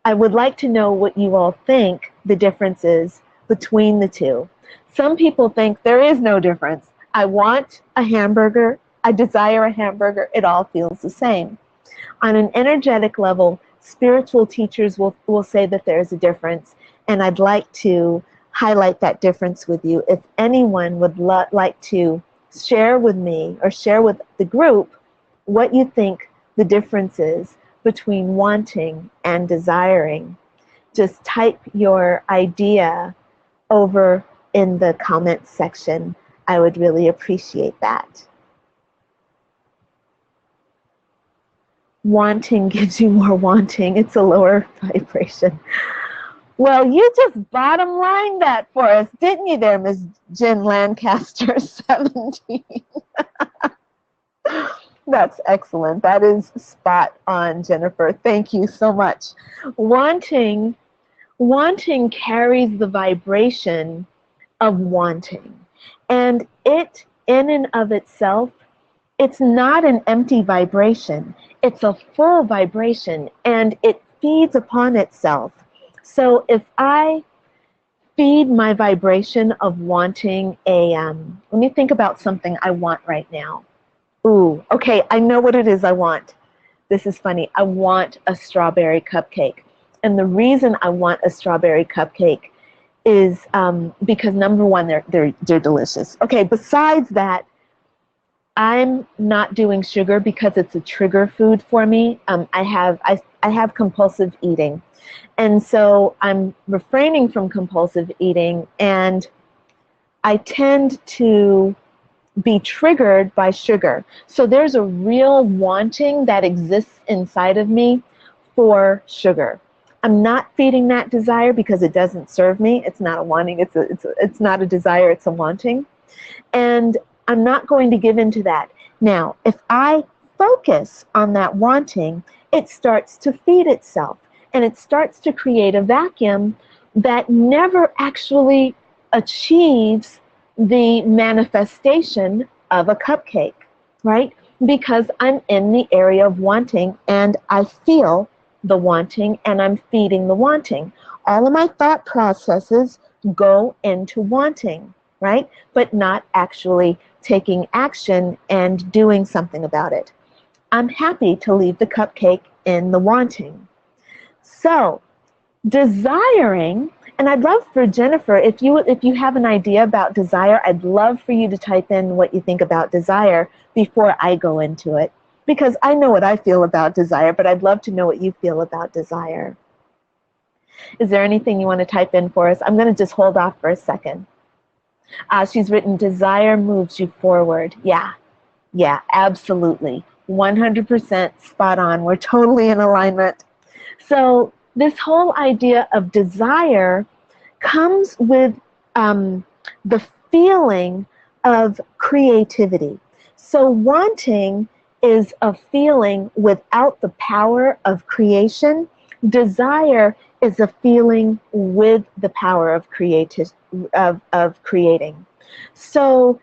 I would like to know what you all think the difference is between the two. Some people think there is no difference. I want a hamburger, I desire a hamburger, it all feels the same. On an energetic level, spiritual teachers will say that there's a difference, and I'd like to highlight that difference with you. If anyone would like to share with me or share with the group what you think the difference is between wanting and desiring, just type your idea over in the comments section. I would really appreciate that. Wanting gives you more wanting. It's a lower vibration. Well, you just bottom lined that for us, didn't you there, Ms. Jen Lancaster 17? That's excellent. That is spot on, Jennifer. Thank you so much. Wanting carries the vibration of wanting. And it, in and of itself, it's not an empty vibration. It's a full vibration, and it feeds upon itself. So if I feed my vibration of wanting let me think about something I want right now. Ooh, okay, I know what it is I want. This is funny. I want a strawberry cupcake. And the reason I want a strawberry cupcake is because number one, they're delicious. Okay, besides that, I'm not doing sugar because it's a trigger food for me. I have compulsive eating. And so I'm refraining from compulsive eating, and I tend to be triggered by sugar. So there's a real wanting that exists inside of me for sugar. I'm not feeding that desire because it doesn't serve me. It's not a wanting, it's not a desire, it's a wanting. And I'm not going to give into that. Now, if I focus on that wanting, it starts to feed itself, and it starts to create a vacuum that never actually achieves the manifestation of a cupcake, right? Because I'm in the area of wanting, and I feel the wanting, and I'm feeding the wanting. All of my thought processes go into wanting, right? But not actually taking action and doing something about it. I'm happy to leave the cupcake in the wanting. So, desiring, and I'd love for Jennifer, if you have an idea about desire, I'd love for you to type in what you think about desire before I go into it, because I know what I feel about desire, but I'd love to know what you feel about desire. Is there anything you want to type in for us? I'm going to just hold off for a second. She's written, desire moves you forward. Yeah, absolutely. 100% spot on. We're totally in alignment. So this whole idea of desire comes with the feeling of creativity. So wanting is a feeling without the power of creation. Desire is a feeling with the power of creating. So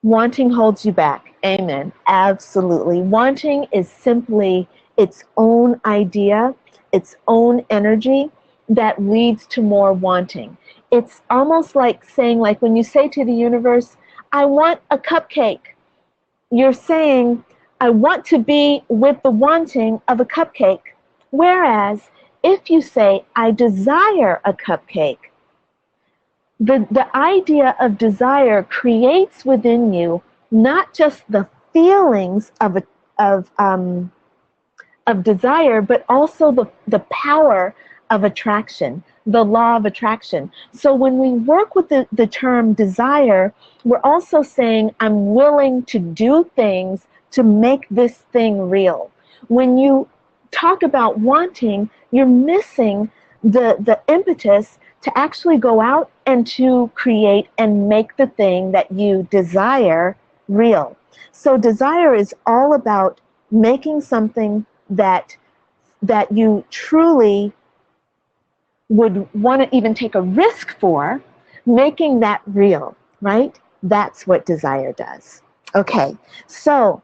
wanting holds you back. Amen. Absolutely. Wanting is simply its own idea, its own energy that leads to more wanting. It's almost like saying, like when you say to the universe, I want a cupcake, you're saying, I want to be with the wanting of a cupcake. Whereas if you say, I desire a cupcake, the idea of desire creates within you not just the feelings of desire, but also the power of attraction, the law of attraction. So when we work with the term desire, we're also saying, I'm willing to do things to make this thing real. When you talk about wanting, you're missing the impetus to actually go out and to create and make the thing that you desire real. So desire is all about making something that you truly would want to even take a risk for, making that real, right? That's what desire does. Okay, so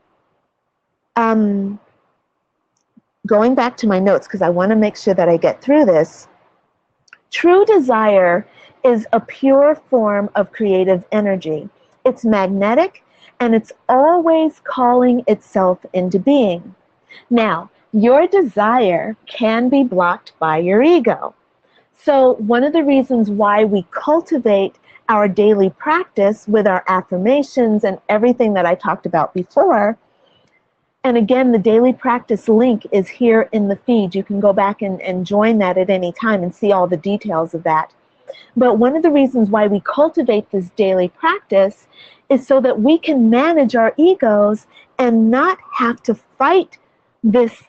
going back to my notes, because I want to make sure that I get through this. True desire is a pure form of creative energy. It's magnetic, and it's always calling itself into being. Now, your desire can be blocked by your ego. So one of the reasons why we cultivate our daily practice with our affirmations and everything that I talked about before, and again, the daily practice link is here in the feed. You can go back and join that at any time and see all the details of that. But one of the reasons why we cultivate this daily practice is so that we can manage our egos and not have to fight this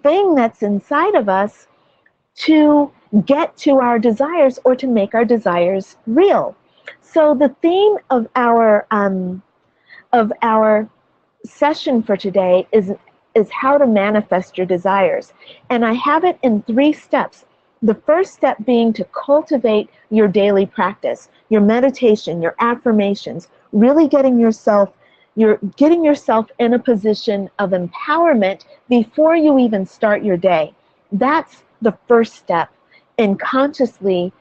thing that's inside of us to get to our desires or to make our desires real. So the theme of our session for today is how to manifest your desires. And I have it in 3 steps. The first step being to cultivate your daily practice, your meditation, your affirmations, really getting yourself in a position of empowerment before you even start your day. That's the first step in consciously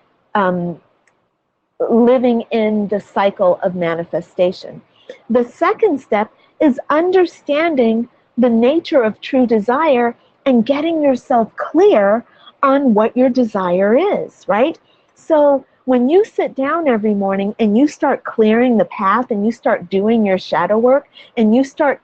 living in the cycle of manifestation. The second step is understanding the nature of true desire and getting yourself clear on what your desire is, right? So when you sit down every morning and you start clearing the path and you start doing your shadow work and you start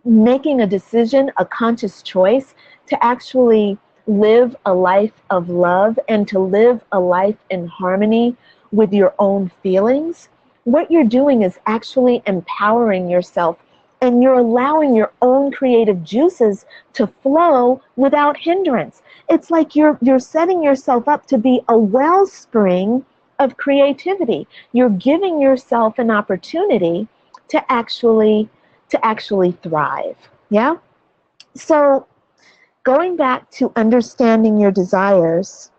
making a decision, a conscious choice to actually live a life of love and to live a life in harmony with your own feelings, what you're doing is actually empowering yourself, and you're allowing your own creative juices to flow without hindrance. It's like you're setting yourself up to be a wellspring of creativity. You're giving yourself an opportunity to actually thrive. Yeah? So going back to understanding your desires,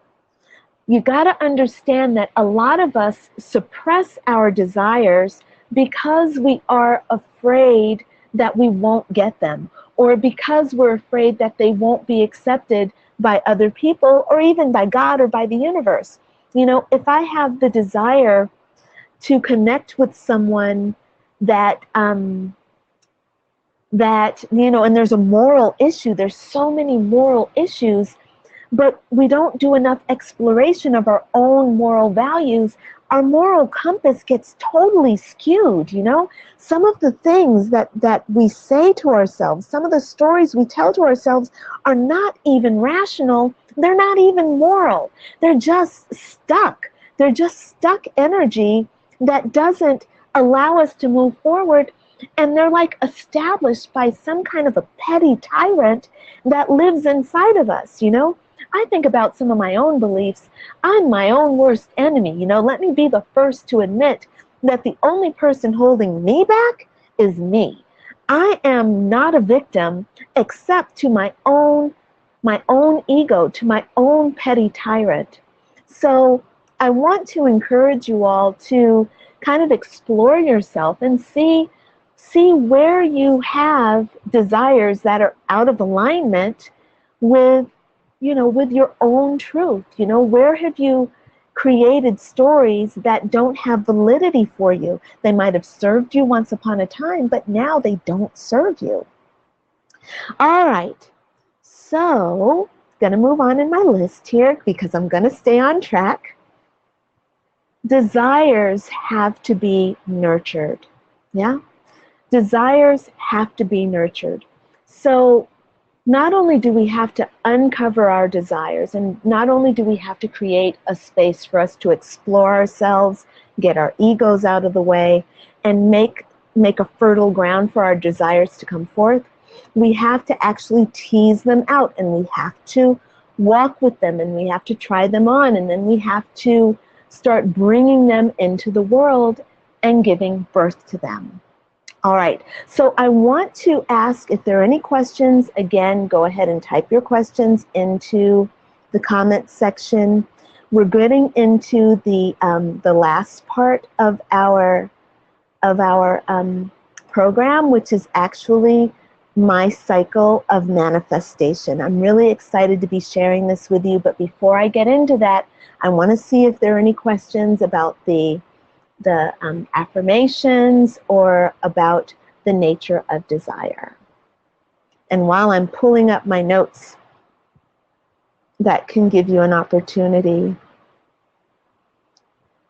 you got to understand that a lot of us suppress our desires because we are afraid that we won't get them, or because we're afraid that they won't be accepted by other people, or even by God or by the universe. You know, if I have the desire to connect with someone that, and there's a moral issue, there's so many moral issues, but we don't do enough exploration of our own moral values, our moral compass gets totally skewed, you know? Some of the things that we say to ourselves, some of the stories we tell to ourselves are not even rational, they're not even moral. They're just stuck. They're just stuck energy that doesn't allow us to move forward, and they're like established by some kind of a petty tyrant that lives inside of us, you know? I think about some of my own beliefs. I'm my own worst enemy. You know, let me be the first to admit that the only person holding me back is me. I am not a victim except to my own ego, to my own petty tyrant. So I want to encourage you all to kind of explore yourself and see where you have desires that are out of alignment with your own truth. You know, where have you created stories that don't have validity for you? They might have served you once upon a time, but now they don't serve you. All right, so I'm going to move on in my list here because I'm going to stay on track. Desires have to be nurtured. Yeah? Desires have to be nurtured. So not only do we have to uncover our desires, and not only do we have to create a space for us to explore ourselves, get our egos out of the way, and make a fertile ground for our desires to come forth, we have to actually tease them out, and we have to walk with them, and we have to try them on, and then we have to start bringing them into the world and giving birth to them. All right, so I want to ask if there are any questions. Again, go ahead and type your questions into the comments section. We're getting into the last part of our program, which is actually my cycle of manifestation. I'm really excited to be sharing this with you, but before I get into that, I want to see if there are any questions about the affirmations or about the nature of desire. And while I'm pulling up my notes, that can give you an opportunity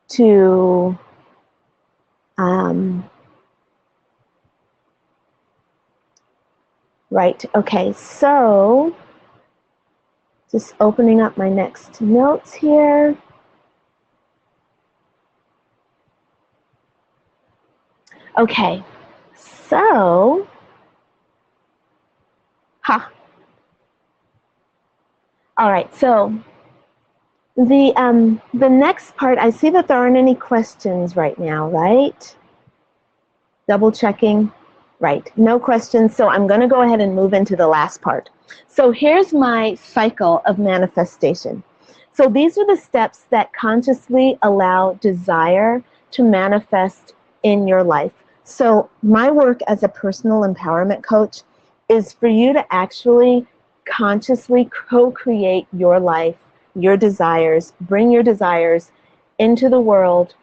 to right, okay, so just opening up my next notes here. Okay, so, all right, so the next part, I see that there aren't any questions right now, right? Double checking, right, no questions, so I'm gonna go ahead and move into the last part. So here's my cycle of manifestation. So these are the steps that consciously allow desire to manifest in your life. So my work as a personal empowerment coach is for you to actually consciously co-create your life, your desires, bring your desires into the world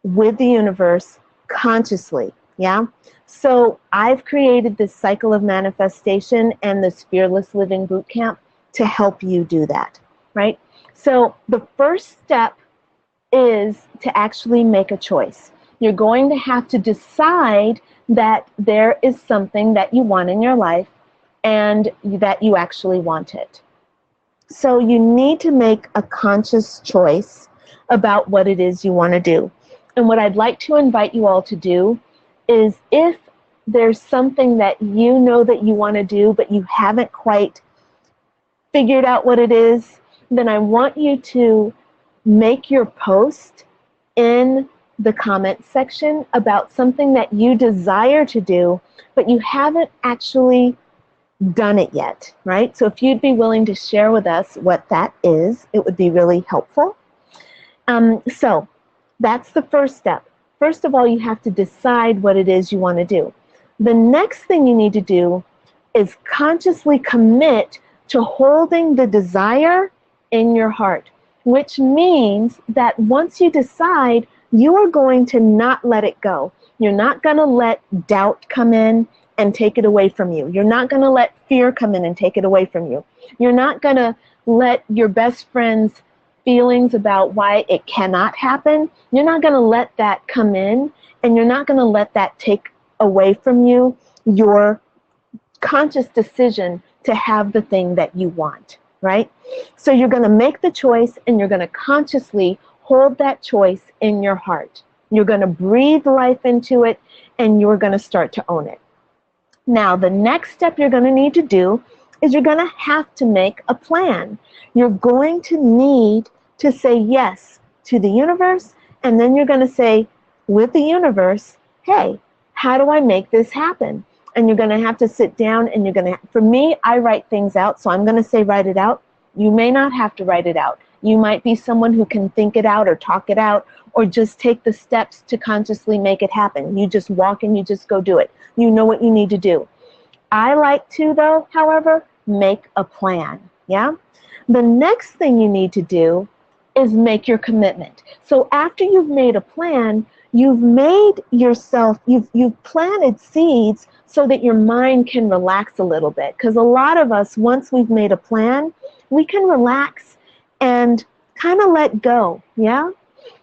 with the universe consciously. Yeah? So I've created this cycle of manifestation and this Fearless Living Bootcamp to help you do that, right? So the first step is to actually make a choice. You're going to have to decide that there is something that you want in your life and that you actually want it. So you need to make a conscious choice about what it is you want to do. And what I'd like to invite you all to do is, if there's something that you know that you want to do but you haven't quite figured out what it is, then I want you to make your post in the comment section about something that you desire to do, but you haven't actually done it yet, right? So if you'd be willing to share with us what that is, it would be really helpful. So that's the first step. First of all, you have to decide what it is you want to do. The next thing you need to do is consciously commit to holding the desire in your heart, which means that once you decide, you are going to not let it go. You're not going to let doubt come in and take it away from you. You're not going to let fear come in and take it away from you. You're not going to let your best friend's feelings about why it cannot happen, you're not going to let that come in, and you're not going to let that take away from you your conscious decision to have the thing that you want, right? So you're going to make the choice, and you're going to consciously hold that choice in your heart. You're going to breathe life into it, and you're going to start to own it. Now, the next step you're going to need to do is you're going to have to make a plan. You're going to need to say yes to the universe, and then you're going to say with the universe, hey, how do I make this happen? And you're going to have to sit down, and you're going to, for me, I write things out, so I'm going to say write it out. You may not have to write it out. You might be someone who can think it out or talk it out or just take the steps to consciously make it happen. You just walk and you just go do it. You know what you need to do. I like to, though, however, make a plan, yeah? The next thing you need to do is make your commitment. So after you've made a plan, you've made yourself, you've planted seeds so that your mind can relax a little bit. Because a lot of us, once we've made a plan, we can relax and kind of let go, yeah?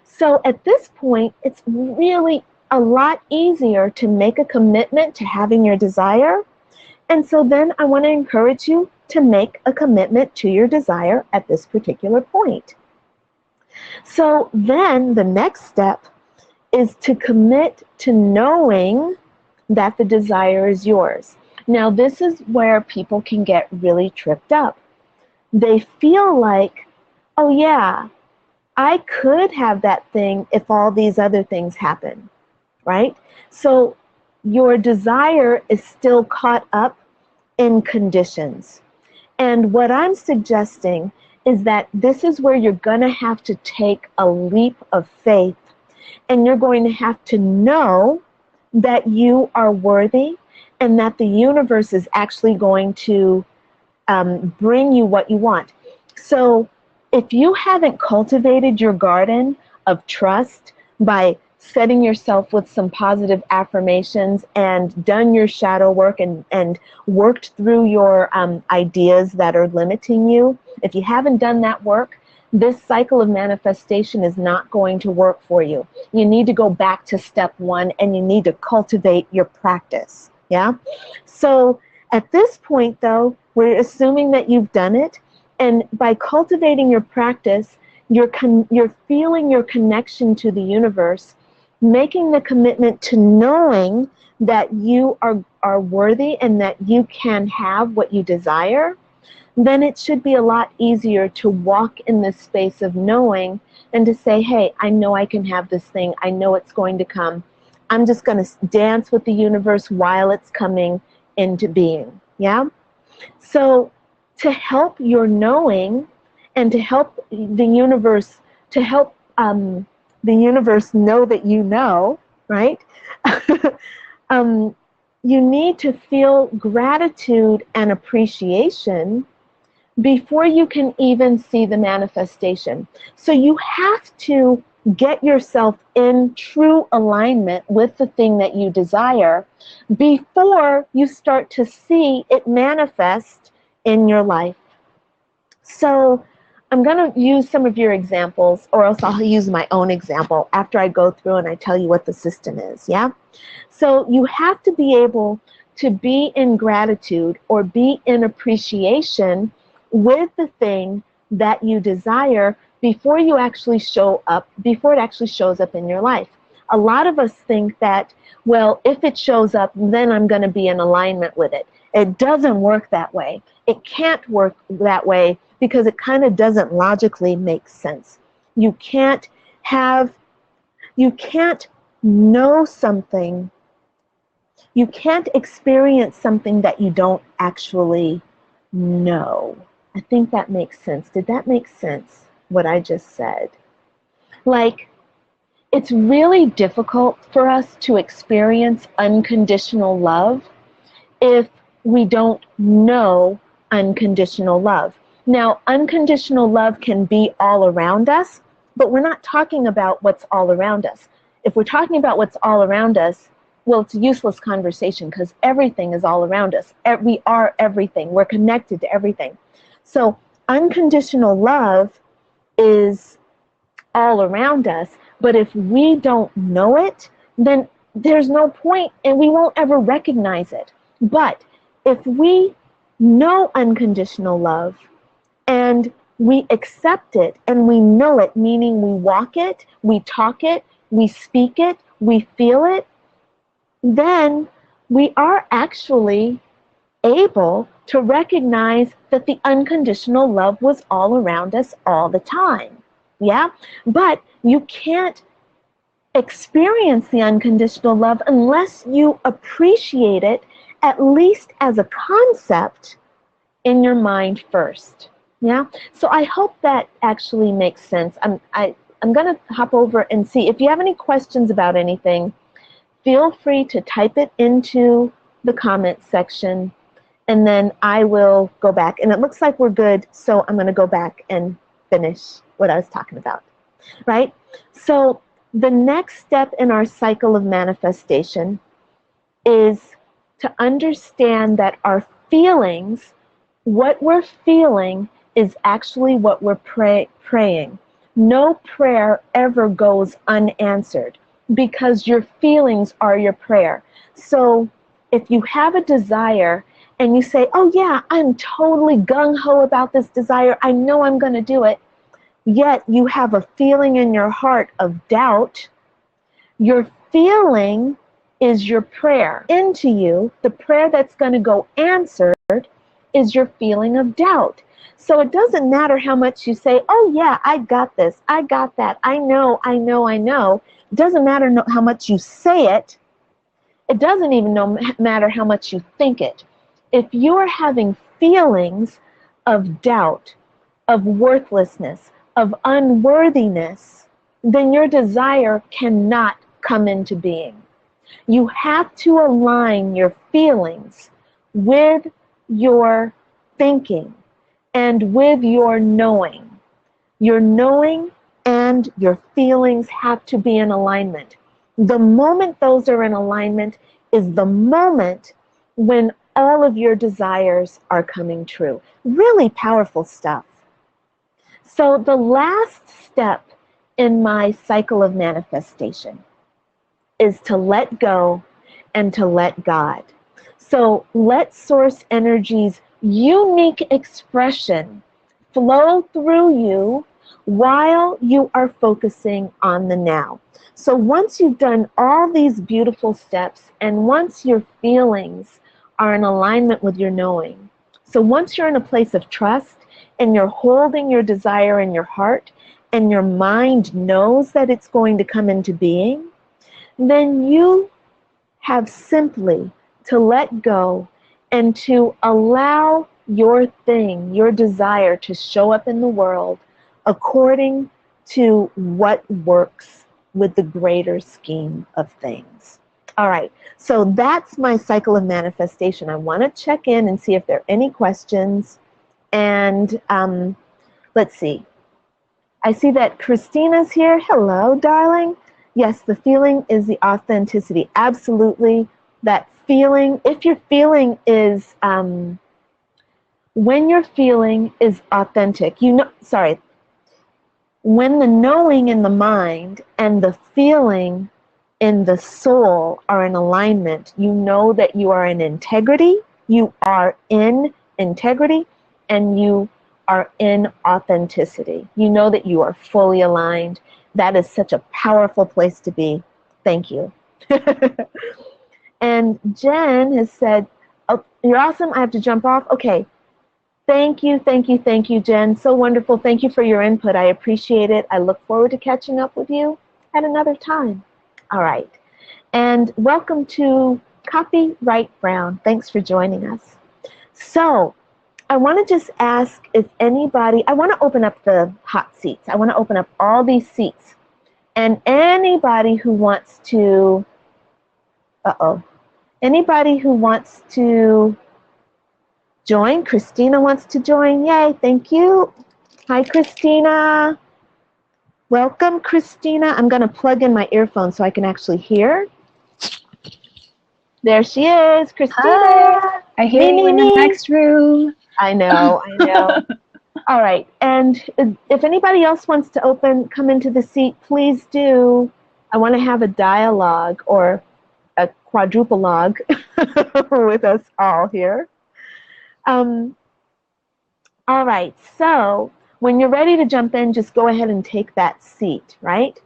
So at this point, it's really a lot easier to make a commitment to having your desire. And so then I want to encourage you to make a commitment to your desire at this particular point. So then the next step is to commit to knowing that the desire is yours. Now, this is where people can get really tripped up. They feel like, oh yeah, I could have that thing if all these other things happen, right? So your desire is still caught up in conditions. And what I'm suggesting is that this is where you're going to have to take a leap of faith, and you're going to have to know that you are worthy and that the universe is actually going to bring you what you want. So if you haven't cultivated your garden of trust by setting yourself with some positive affirmations and done your shadow work and worked through your ideas that are limiting you, if you haven't done that work, this cycle of manifestation is not going to work for you. You need to go back to step one, and you need to cultivate your practice, yeah? So at this point, though, we're assuming that you've done it, and by cultivating your practice, you're feeling your connection to the universe, making the commitment to knowing that you are worthy and that you can have what you desire, then it should be a lot easier to walk in this space of knowing and to say, hey, I know I can have this thing. I know it's going to come. I'm just going to dance with the universe while it's coming into being, yeah? So to help your knowing and to help the universe, the universe know that you know, right? You need to feel gratitude and appreciation before you can even see the manifestation. So you have to get yourself in true alignment with the thing that you desire before you start to see it manifest in your life. So I'm going to use some of your examples, or else I'll use my own example after I go through and I tell you what the system is, yeah? So you have to be able to be in gratitude or be in appreciation with the thing that you desire before you actually show up, before it actually shows up in your life. A lot of us think that, well, if it shows up, then I'm going to be in alignment with it. It doesn't work that way. It can't work that way because it kind of doesn't logically make sense. You can't know something, you can't experience something that you don't actually know. I think that makes sense. Did that make sense, what I just said? Like, it's really difficult for us to experience unconditional love if we don't know unconditional love. Now, unconditional love can be all around us, but we're not talking about what's all around us. If we're talking about what's all around us, well, it's a useless conversation because everything is all around us. We are everything. We're connected to everything. So unconditional love is all around us, but if we don't know it, then there's no point and we won't ever recognize it. But if we know unconditional love and we accept it and we know it, meaning we walk it, we talk it, we speak it, we feel it, then we are actually able to recognize that the unconditional love was all around us all the time. Yeah? But you can't experience the unconditional love unless you appreciate it, at least as a concept, in your mind first. Yeah? So I hope that actually makes sense. I'm going to hop over and see. If you have any questions about anything, feel free to type it into the comment section, and then I will go back. And it looks like we're good, so I'm going to go back and finish what I was talking about. Right? So the next step in our cycle of manifestation is to understand that our feelings, what we're feeling, is actually what we're praying. No prayer ever goes unanswered because your feelings are your prayer. So if you have a desire and you say, oh yeah, I'm totally gung-ho about this desire, I know I'm going to do it, yet you have a feeling in your heart of doubt, your feeling is your prayer into you. The prayer that's going to go answered is your feeling of doubt. So it doesn't matter how much you say, oh yeah, I got this, I got that, I know. It doesn't matter how much you say it. It doesn't even matter how much you think it. If you're having feelings of doubt, of worthlessness, of unworthiness, then your desire cannot come into being. You have to align your feelings with your thinking and with your knowing. Your knowing and your feelings have to be in alignment. The moment those are in alignment is the moment when all of your desires are coming true. Really powerful stuff. So the last step in my cycle of manifestation is to let go and to let God. So let source energy's unique expression flow through you while you are focusing on the now. So once you've done all these beautiful steps and once your feelings are in alignment with your knowing, so once you're in a place of trust and you're holding your desire in your heart and your mind knows that it's going to come into being, then you have simply to let go and to allow your thing, your desire, to show up in the world according to what works with the greater scheme of things. All right, so that's my cycle of manifestation. I want to check in and see if there are any questions. And let's see. I see that Christina's here. Hello, darling. Yes, the feeling is the authenticity. Absolutely. That feeling, if your feeling is, when your feeling is authentic, when the knowing in the mind and the feeling in the soul are in alignment, you know that you are in integrity, and you are in authenticity. You know that you are fully aligned. That is such a powerful place to be. Thank you. And Jen has said, oh, you're awesome. I have to jump off. Okay. Thank you, Jen. So wonderful. Thank you for your input. I appreciate it. I look forward to catching up with you at another time. All right. And welcome to Copyright Brown. Thanks for joining us. So I want to just ask if anybody, I want to open up the hot seats. I want to open up all these seats. And anybody who wants to, anybody who wants to join. Christina wants to join. Yay, thank you. Hi, Christina. Welcome, Christina. I'm going to plug in my earphone so I can actually hear. There she is, Christina.
Hi. I hear you in the next room.
I know. All right. And if anybody else wants to come into the seat, please do. I want to have a dialogue or a quadruple-log with us all here. All right, so when you're ready to jump in, just go ahead and take that seat, right?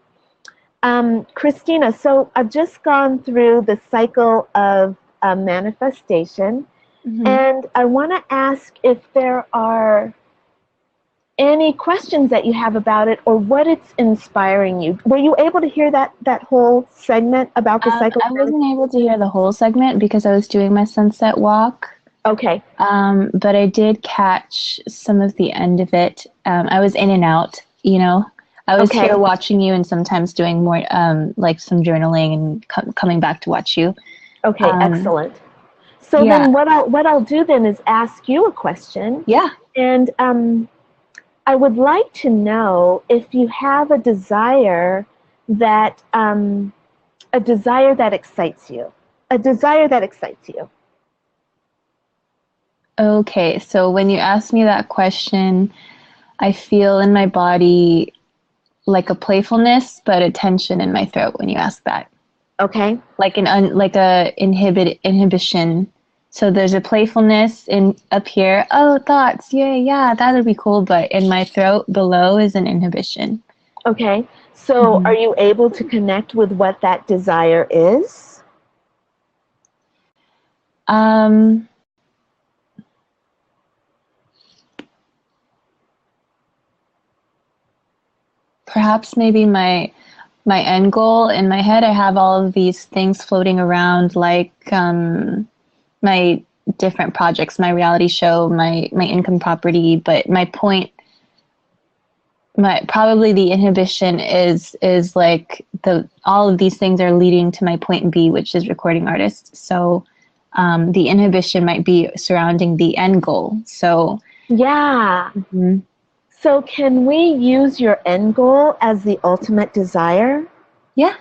Christina, so I've just gone through the cycle of manifestation, and I want to ask if there are any questions that you have about it or what it's inspiring you. Were you able to hear that whole segment about the cycle?
I wasn't able to hear the whole segment because I was doing my sunset walk.
Okay.
But I did catch some of the end of it. I was in and out, you know. I was here watching you and sometimes doing more, like some journaling and coming back to watch you.
Okay, excellent. So then what I'll do then is ask you a question.
Yeah.
And I would like to know if you have a desire that excites you. A desire that excites you.
Okay, so when you ask me that question, I feel in my body like a playfulness, but a tension in my throat when you ask that.
Okay.
Like a inhibition. So there's a playfulness up here. Oh, thoughts. Yeah, that would be cool. But in my throat below is an inhibition.
Okay. So are you able to connect with what that desire is?
Perhaps maybe my end goal in my head. I have all of these things floating around, like my different projects, my reality show, my income property. But my point, probably the inhibition is like all of these things are leading to my point B, which is recording artist. So the inhibition might be surrounding the end goal. So
yeah. So can we use your end goal as the ultimate desire?
Yeah.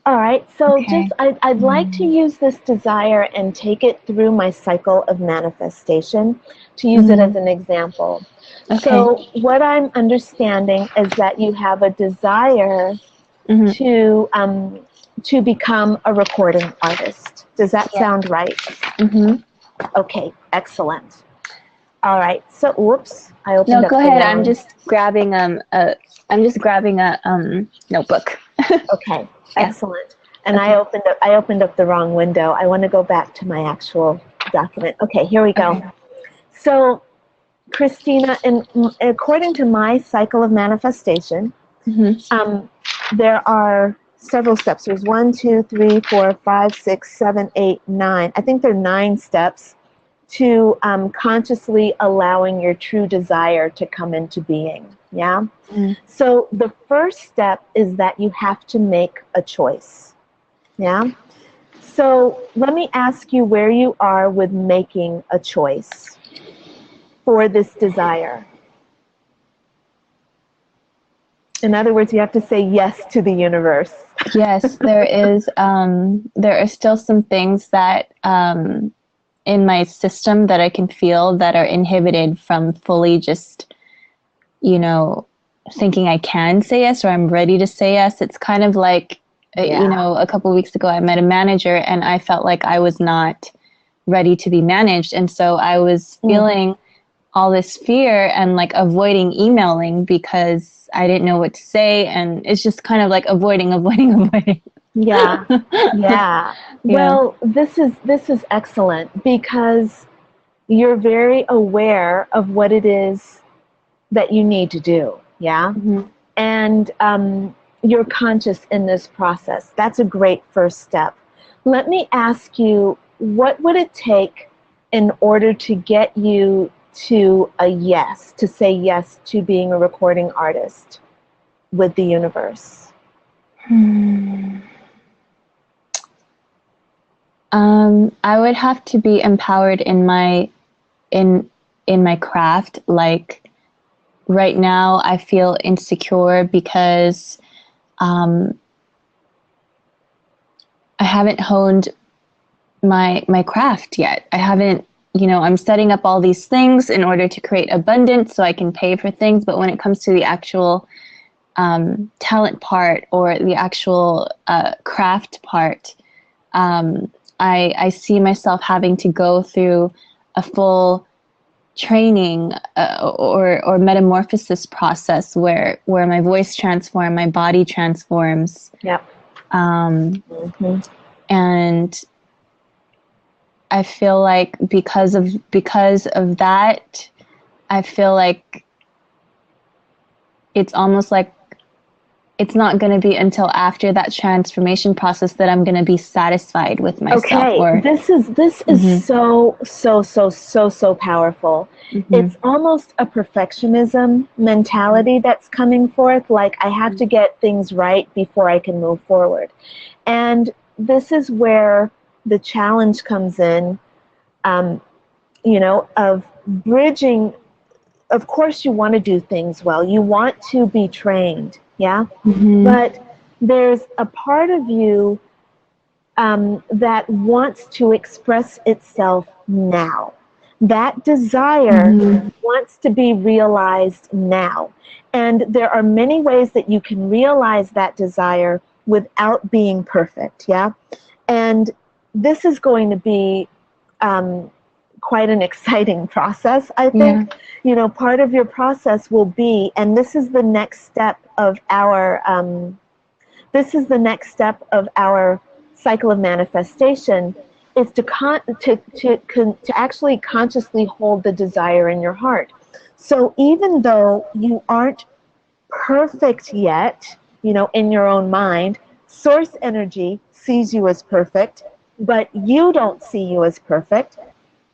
All right. So I'd like to use this desire and take it through my cycle of manifestation to use it as an example. Okay. So what I'm understanding is that you have a desire to become a recording artist. Does that sound right? Okay. Excellent. All right. So, whoops. I opened up.
No, go ahead. I'm just grabbing a notebook.
Okay. Excellent. And I opened up the wrong window. I want to go back to my actual document. Okay, here we go. Okay. So, Christina, according to my cycle of manifestation, there are several steps. There's 1, 2, 3, 4, 5, 6, 7, 8, 9. I think there are 9 steps to consciously allowing your true desire to come into being. Yeah? So the first step is that you have to make a choice. Yeah? So let me ask you where you are with making a choice for this desire. In other words, you have to say yes to the universe.
Yes, there are still some things that in my system that I can feel that are inhibited from fully just, thinking I can say yes or I'm ready to say yes. It's kind of like, a couple of weeks ago I met a manager and I felt like I was not ready to be managed. And so I was feeling all this fear and like avoiding emailing because I didn't know what to say. And it's just kind of like avoiding.
Yeah. Yeah. Well, this is excellent because you're very aware of what it is that you need to do. Yeah.
Mm-hmm.
And you're conscious in this process. That's a great first step. Let me ask you, what would it take in order to get you to a yes, to say yes to being a recording artist with the universe?
I would have to be empowered in my craft. Like right now, I feel insecure because I haven't honed my craft yet. I haven't, I'm setting up all these things in order to create abundance so I can pay for things. But when it comes to the actual talent part or the actual craft part, I see myself having to go through a full training or metamorphosis process where my voice transforms, my body transforms.
Yep.
And I feel like because of that, I feel like it's almost like it's not going to be until after that transformation process that I'm going to be satisfied with myself.
Okay, this is so powerful. It's almost a perfectionism mentality that's coming forth, like I have to get things right before I can move forward. And this is where the challenge comes in, of bridging. Of course, you want to do things well. You want to be trained, yeah? But there's a part of you that wants to express itself now. That desire wants to be realized now. And there are many ways that you can realize that desire without being perfect, yeah? And this is going to be quite an exciting process, I think. Part of your process will be, and this is the next step of our cycle of manifestation, is to actually consciously hold the desire in your heart. So even though you aren't perfect yet, in your own mind, source energy sees you as perfect, but you don't see you as perfect.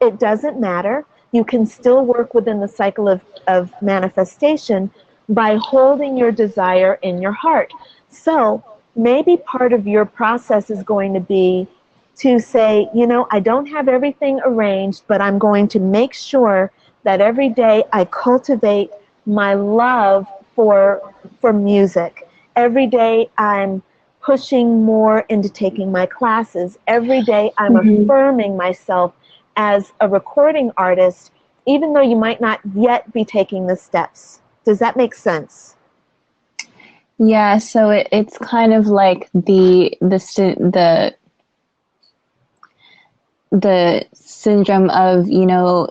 It doesn't matter. You can still work within the cycle of manifestation by holding your desire in your heart. So maybe part of your process is going to be to say, I don't have everything arranged, but I'm going to make sure that every day I cultivate my love for music. Every day I'm pushing more into taking my classes. Every day I'm affirming myself as a recording artist, even though you might not yet be taking the steps. Does that make sense?
Yeah, so it's kind of like the syndrome of,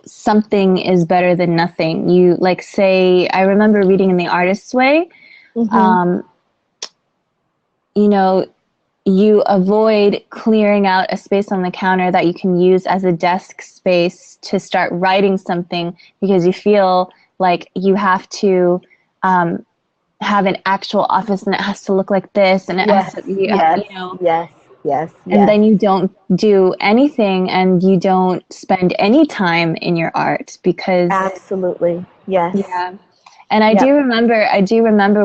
something is better than nothing. You like say, I remember reading in The Artist's Way, you avoid clearing out a space on the counter that you can use as a desk space to start writing something because you feel like you have to have an actual office and it has to look like this and it has to,
Yes.
And then you don't do anything and you don't spend any time in your art because
absolutely. Yes.
Yeah. And I do remember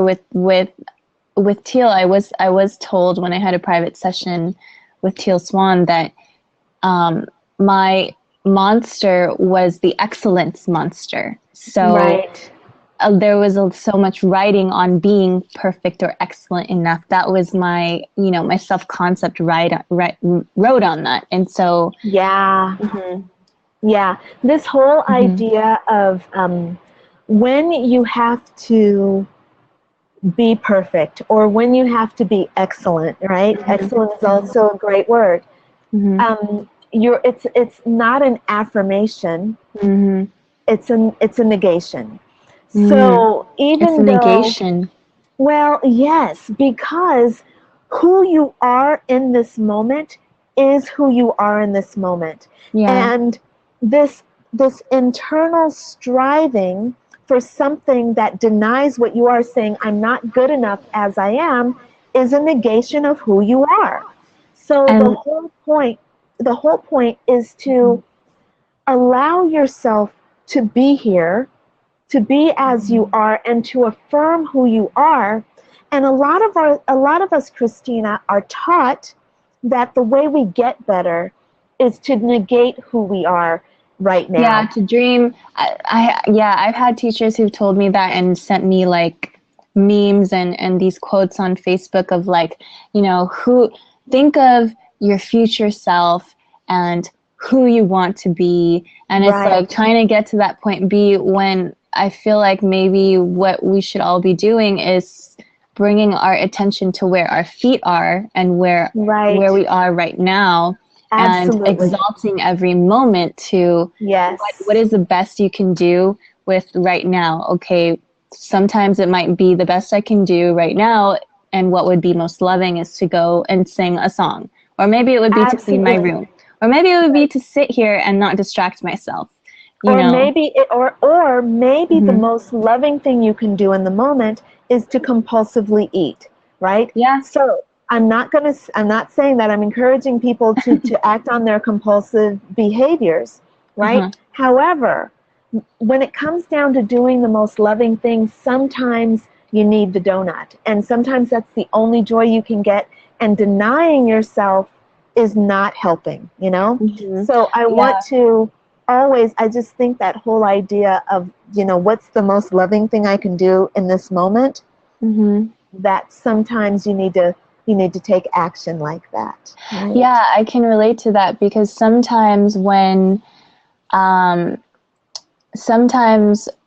with Teal, I was told when I had a private session with Teal Swan that my monster was the excellence monster. So there was so much writing on being perfect or excellent enough. That was my, my self-concept wrote on that. And so,
Yeah. Yeah. This whole idea of when you have to be perfect or when you have to be excellent, right? Excellent is also a great word. It's not an affirmation. It's a negation. So even
it's a negation.
Well, yes, because who you are in this moment is who you are in this moment.
Yeah.
And this internal striving for something that denies what you are, saying I'm not good enough as I am, is a negation of who you are. So the whole point is to allow yourself to be here, to be as you are, and to affirm who you are. And a lot of us, Christina, are taught that the way we get better is to negate who we are right now.
Yeah, to dream. I've had teachers who've told me that and sent me like memes and these quotes on Facebook of like, who think of your future self and who you want to be. And it's like trying to get to that point B, when I feel like maybe what we should all be doing is bringing our attention to where our feet are and where we are right now.
Absolutely.
And exalting every moment to what is the best you can do with right now. Okay, sometimes it might be the best I can do right now, and what would be most loving is to go and sing a song. Or maybe it would be to clean my room. Or maybe it would be to sit here and not distract myself.
Maybe the most loving thing you can do in the moment is to compulsively eat, right?
Yeah.
So I'm not saying that I'm encouraging people to act on their compulsive behaviors, right? However, when it comes down to doing the most loving thing, sometimes you need the donut, and sometimes that's the only joy you can get, and denying yourself is not helping, So I want to always, I just think that whole idea of, what's the most loving thing I can do in this moment, that sometimes you need to take action like that. Right?
Yeah, I can relate to that, because sometimes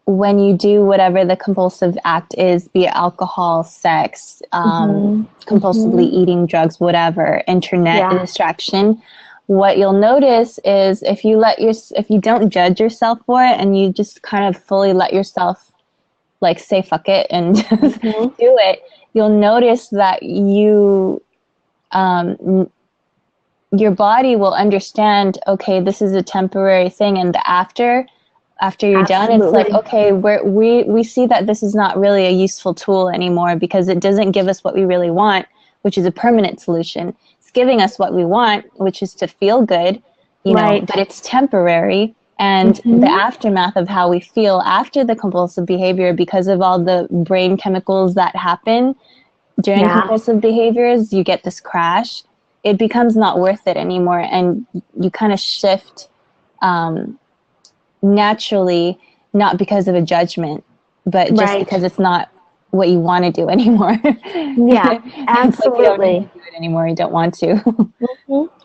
when you do whatever the compulsive act is, be it alcohol, sex, compulsively eating, drugs, whatever, internet distraction, what you'll notice is if you don't judge yourself for it and you just kind of fully let yourself like say fuck it and do it, you'll notice that your body will understand, okay, this is a temporary thing, and after you're done, it's like, okay, we see that this is not really a useful tool anymore, because it doesn't give us what we really want, which is a permanent solution. It's giving us what we want, which is to feel good, but it's temporary. And the aftermath of how we feel after the compulsive behavior, because of all the brain chemicals that happen during compulsive behaviors, you get this crash. It becomes not worth it anymore, and you kind of shift naturally, not because of a judgment, but just because it's not what you want to do anymore.
Yeah, absolutely.
Like you don't need to do it anymore. You don't want to.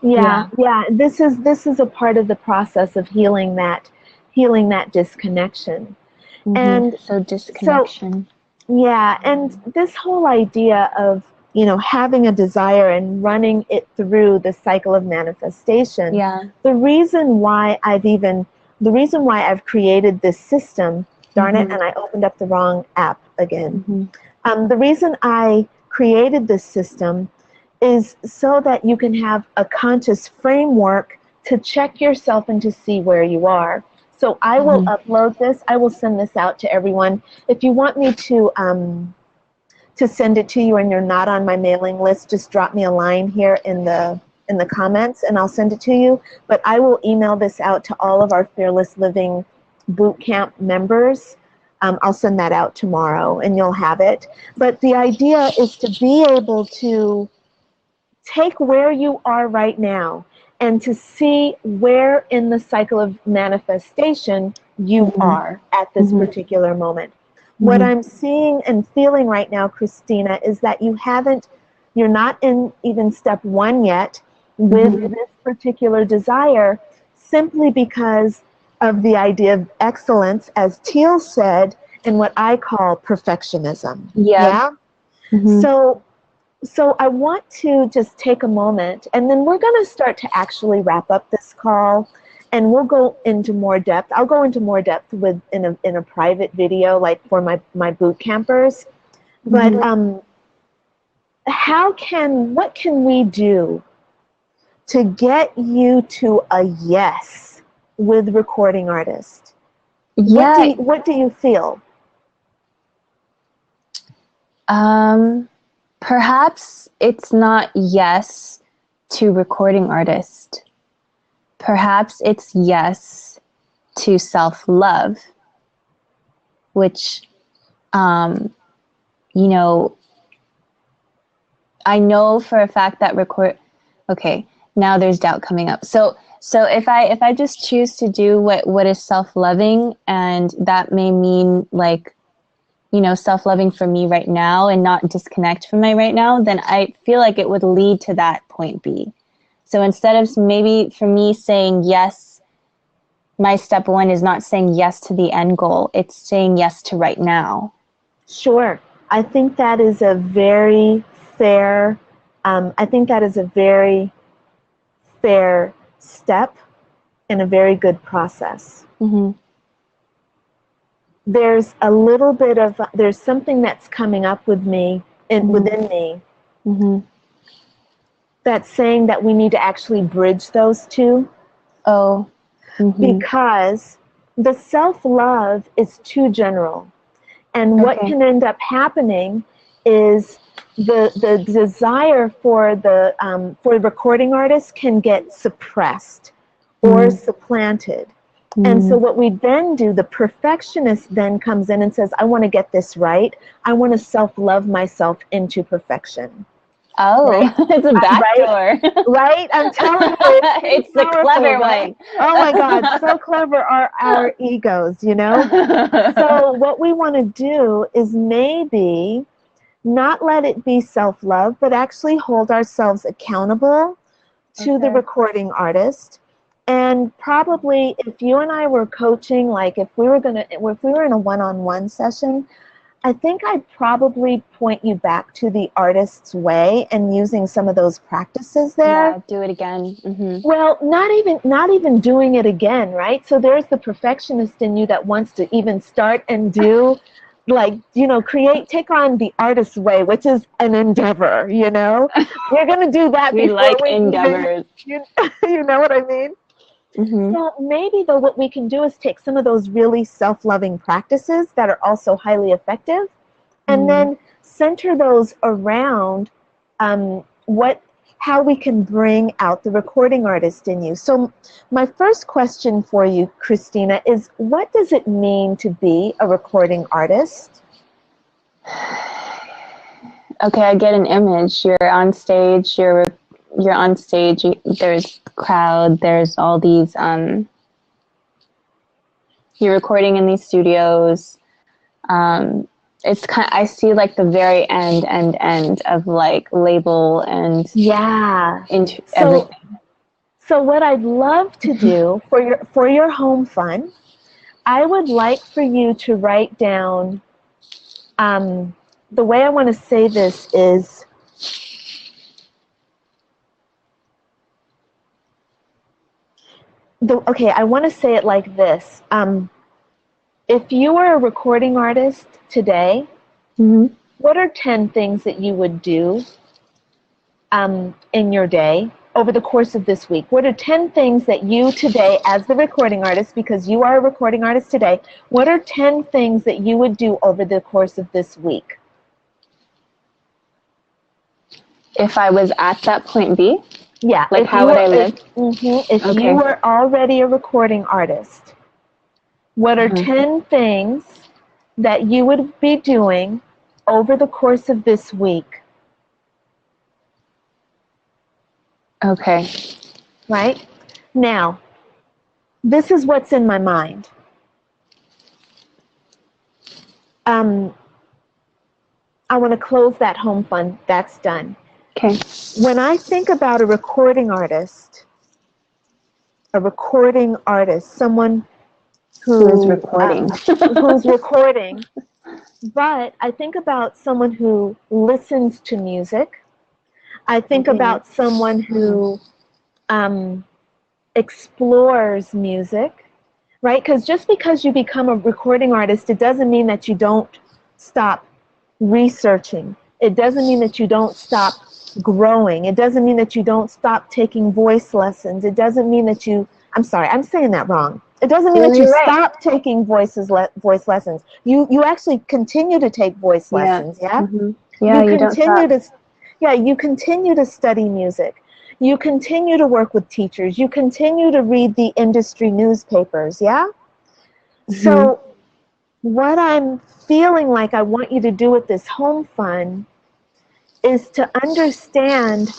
Yeah. This is a part of the process of healing that disconnection. And
so disconnection.
And this whole idea of having a desire and running it through the cycle of manifestation.
Yeah.
The reason why I've created this system, darn it, and I opened up the wrong app again. The reason I created this system is so that you can have a conscious framework to check yourself and to see where you are. So I will upload this. I will send this out to everyone. If you want me to send it to you and you're not on my mailing list, just drop me a line here in the comments and I'll send it to you. But I will email this out to all of our Fearless Living Bootcamp members. I'll send that out tomorrow and you'll have it. But the idea is to be able to take where you are right now and to see where in the cycle of manifestation you are at this particular moment. What I'm seeing and feeling right now, Christina, is that you're not in even step one yet with this particular desire, simply because of the idea of excellence, as Teal said, and what I call perfectionism.
Yeah.
So I want to just take a moment, and then we're going to start to actually wrap up this call, and we'll go into more depth. I'll go into more depth in a private video, like for my boot campers. But what can we do to get you to a yes with recording artist?
Yeah.
What do you feel?
Perhaps it's not yes to recording artist. Perhaps it's yes to self-love, which, you know, I know for a fact that okay, now there's doubt coming up. So if I just choose to do what is self-loving, and that may mean like, you know, self-loving for me right now and not disconnect from my right now, then I feel like it would lead to that point B. So instead of maybe for me saying yes, my step one is not saying yes to the end goal. It's saying yes to right now.
Sure. I think that is a very fair, step and a very good process. There's a little bit of, there's something that's coming up with me, within me, that's saying that we need to actually bridge those two.
Oh.
Because the self-love is too general. And what can end up happening is the desire for the recording artist can get suppressed or supplanted. And so what we then do, the perfectionist then comes in and says, I want to get this right. I want to self-love myself into perfection.
Oh, right? It's a backdoor.
Right? I'm telling you.
It's the clever one.
Oh my God, so clever are our egos, you know? So what we want to do is maybe not let it be self-love, but actually hold ourselves accountable to the recording artist. And probably if you and I were coaching, like if we were in a one-on-one session, I think I'd probably point you back to the artist's way and using some of those practices there.
Yeah, do it again.
Well, not even doing it again, right? So there's the perfectionist in you that wants to even start and do, like, you know, take on the artist's way, which is an endeavor, you know? We're going to do that
we
before
like endeavors.
You know what I mean? So maybe, though, what we can do is take some of those really self-loving practices that are also highly effective, and then center those around how we can bring out the recording artist in you. So my first question for you, Christina, is what does it mean to be a recording artist?
Okay, I get an image. You're on stage, there's crowd, there's all these, you're recording in these studios. I see like the very end of like label and everything.
So what I'd love to do for your home fun, I would like for you to write down, the way I want to say this is, I want to say it like this. If you were a recording artist today, what are 10 things that you would do in your day over the course of this week? What are 10 things that you today, as the recording artist, because you are a recording artist today, what are 10 things that you would do over the course of this week?
If I was at that point B?
Yeah.
Like how would I live?
If you were already a recording artist, what are 10 things that you would be doing over the course of this week?
Okay.
Right? Now, this is what's in my mind. I want to close that home fund. That's done.
Okay.
When I think about a recording artist, someone
Who is recording?
who's recording, but I think about someone who listens to music. I think about someone who explores music, right? Because just because you become a recording artist, it doesn't mean that you don't stop researching. It doesn't mean that you don't stop growing. It doesn't mean that you don't stop taking voice lessons. It doesn't mean that you, I'm sorry, I'm saying that wrong. It doesn't mean that you stop taking voice lessons. You actually continue to take voice lessons, yeah?
Mm-hmm. Yeah, you don't stop.
You continue to study music. You continue to work with teachers. You continue to read the industry newspapers, yeah? Mm-hmm. So what I'm feeling like I want you to do with this home fund is to understand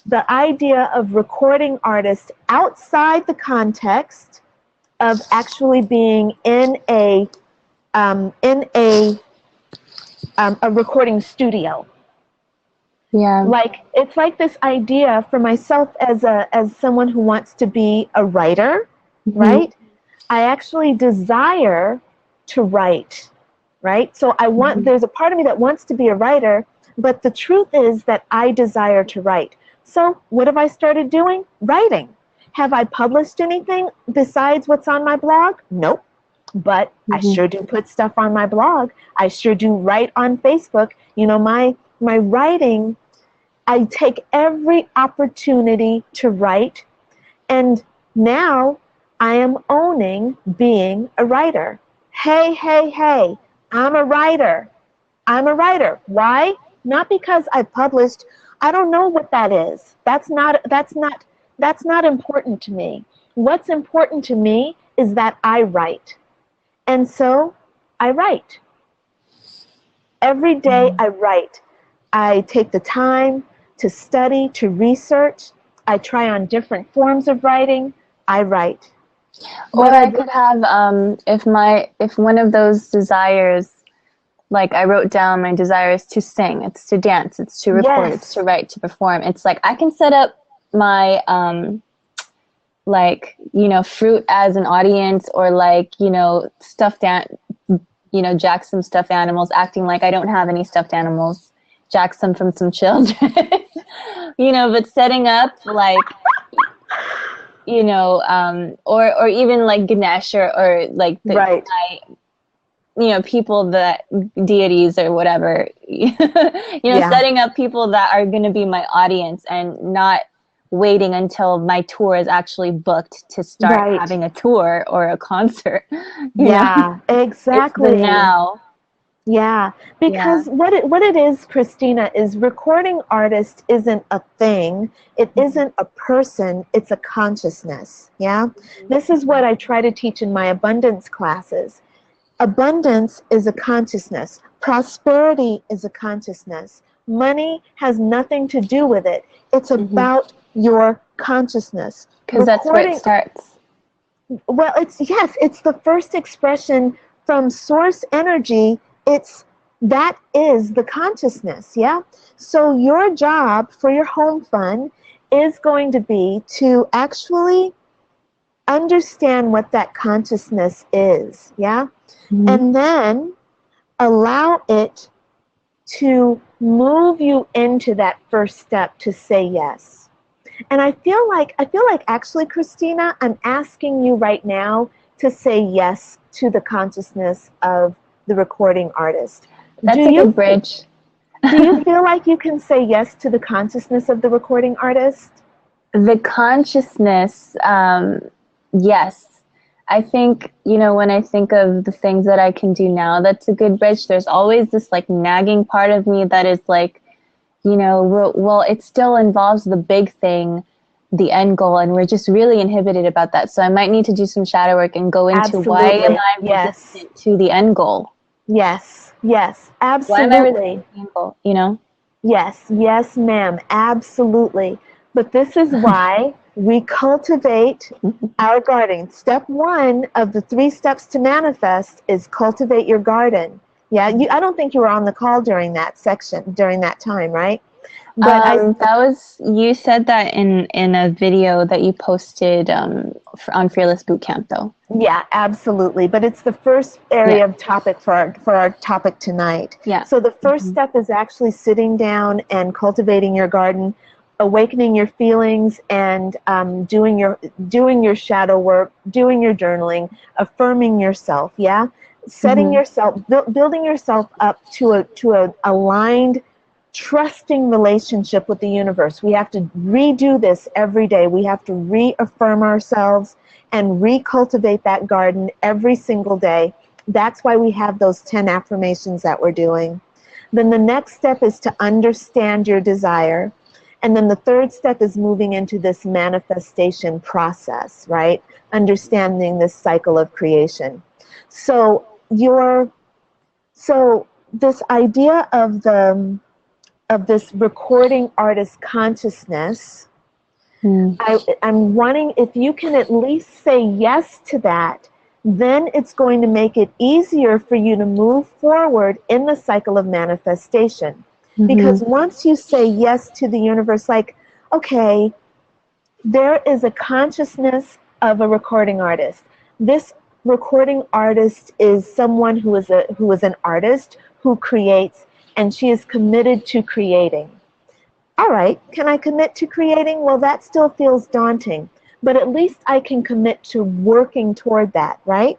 the idea of recording artists outside the context of actually being in a recording studio.
Yeah.
Like, it's like this idea for myself as someone who wants to be a writer, right? I actually desire to write, right? So there's a part of me that wants to be a writer, but the truth is that I desire to write. So what have I started doing? Writing. Have I published anything besides what's on my blog? Nope. But I sure do put stuff on my blog. I sure do write on Facebook. You know, my writing, I take every opportunity to write, and now I am owning being a writer. Hey, I'm a writer. Why? Not because I published. I don't know what that is. That's not important to me. What's important to me is that I write. And so I write. Every day I write. I take the time to study, to research. I try on different forms of writing. I write.
Or I could have, if one of those desires, like I wrote down my desire is to sing, it's to dance, it's to record, it's to write, to perform. It's like I can set up my, fruit as an audience, or jack some stuffed animals, acting like I don't have any stuffed animals, jack some from some children, but setting up or even like Ganesh or like people that deities or whatever, setting up people that are going to be my audience and not waiting until my tour is actually booked to start having a tour or a concert.
Exactly.
It's the now.
Yeah, because what it is, Christina, is recording artist isn't a thing. It isn't a person. It's a consciousness. Yeah, this is what I try to teach in my abundance classes. Abundance is a consciousness. Prosperity is a consciousness. Money has nothing to do with it. It's about your consciousness.
Because that's where it starts.
Well, it's the first expression from source energy. That is the consciousness, yeah? So your job for your home fund is going to be to actually understand what that consciousness is, yeah? And then allow it to move you into that first step to say yes. And I feel like actually, Christina, I'm asking you right now to say yes to the consciousness of the recording artist.
That's a good bridge.
Do you feel like you can say yes to the consciousness of the recording artist?
The consciousness, yes. I think, when I think of the things that I can do now, that's a good bridge. There's always this like nagging part of me that is like, well, it still involves the big thing, the end goal, and we're just really inhibited about that. So I might need to do some shadow work and go into why am I resistant to the end goal?
Yes, absolutely.
Why am I resistant to the end goal,
Yes, ma'am, absolutely. But this is why we cultivate our garden. Step 1 of the 3 steps to manifest is cultivate your garden. Yeah, I don't think you were on the call during that section, during that time, right? But
That was, you said that in a video that you posted on Fearless Bootcamp, though.
yeah, absolutely. But it's the first area of topic for our topic tonight.
Yeah.
So the first step is actually sitting down and cultivating your garden, awakening your feelings, and doing your shadow work, doing your journaling, affirming yourself. Yeah, setting yourself, building yourself up to a aligned, trusting relationship with the universe. We have to redo this every day. We have to reaffirm ourselves and recultivate that garden every single day. That's why we have those 10 affirmations that we're doing. Then the next step is to understand your desire. And then the third step is moving into this manifestation process, right? Understanding this cycle of creation. So this idea of this recording artist consciousness, I'm wanting, if you can at least say yes to that, then it's going to make it easier for you to move forward in the cycle of manifestation. Because once you say yes to the universe, like, okay, there is a consciousness of a recording artist. This recording artist is someone who is an artist who creates, and she is committed to creating. All right, can I commit to creating? Well, that still feels daunting, but at least I can commit to working toward that, right?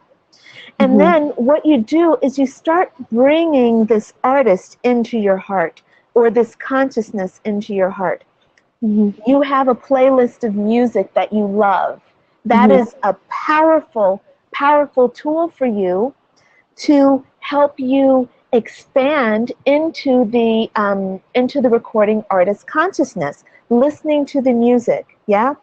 And then what you do is you start bringing this artist into your heart, or this consciousness into your heart. You have a playlist of music that you love. That is a powerful, powerful tool for you to help you expand into the recording artist consciousness, listening to the music, yeah?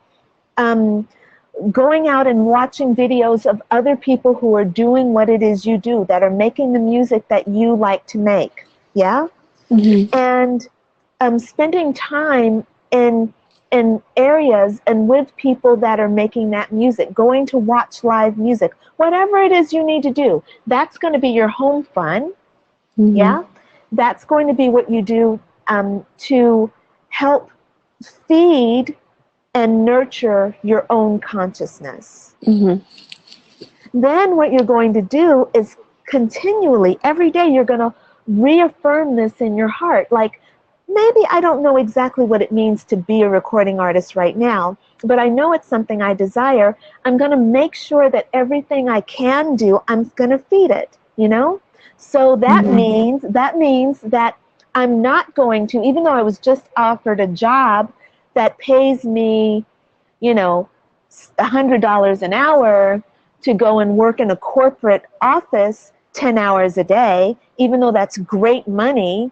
Going out and watching videos of other people who are doing what it is you do, that are making the music that you like to make, yeah? And spending time in areas and with people that are making that music, going to watch live music, whatever it is you need to do. That's going to be your home fun. Yeah, that's going to be what you do to help feed and nurture your own consciousness. Then what you're going to do is continually, every day, you're going to reaffirm this in your heart. Like, maybe I don't know exactly what it means to be a recording artist right now, but I know it's something I desire. I'm going to make sure that everything I can do, I'm going to feed it, you know? So that means that I'm not going to, even though I was just offered a job that pays me, you know, $100 an hour to go and work in a corporate office 10 hours a day, even though that's great money,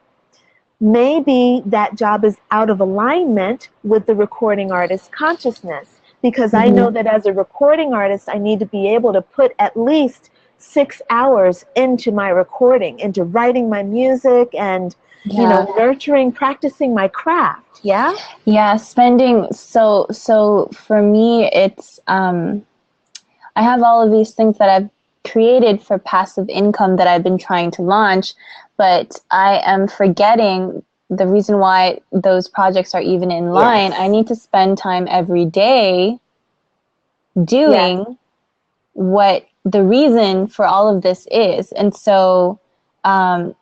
maybe that job is out of alignment with the recording artist consciousness. Because I know that as a recording artist, I need to be able to put at least 6 hours into my recording, into writing my music and, you know, nurturing, practicing my craft. Yeah?
Yeah, spending, so for me, it's, I have all of these things that I've created for passive income that I've been trying to launch, but I am forgetting the reason why those projects are even in line. I need to spend time every day doing what the reason for all of this is. And so I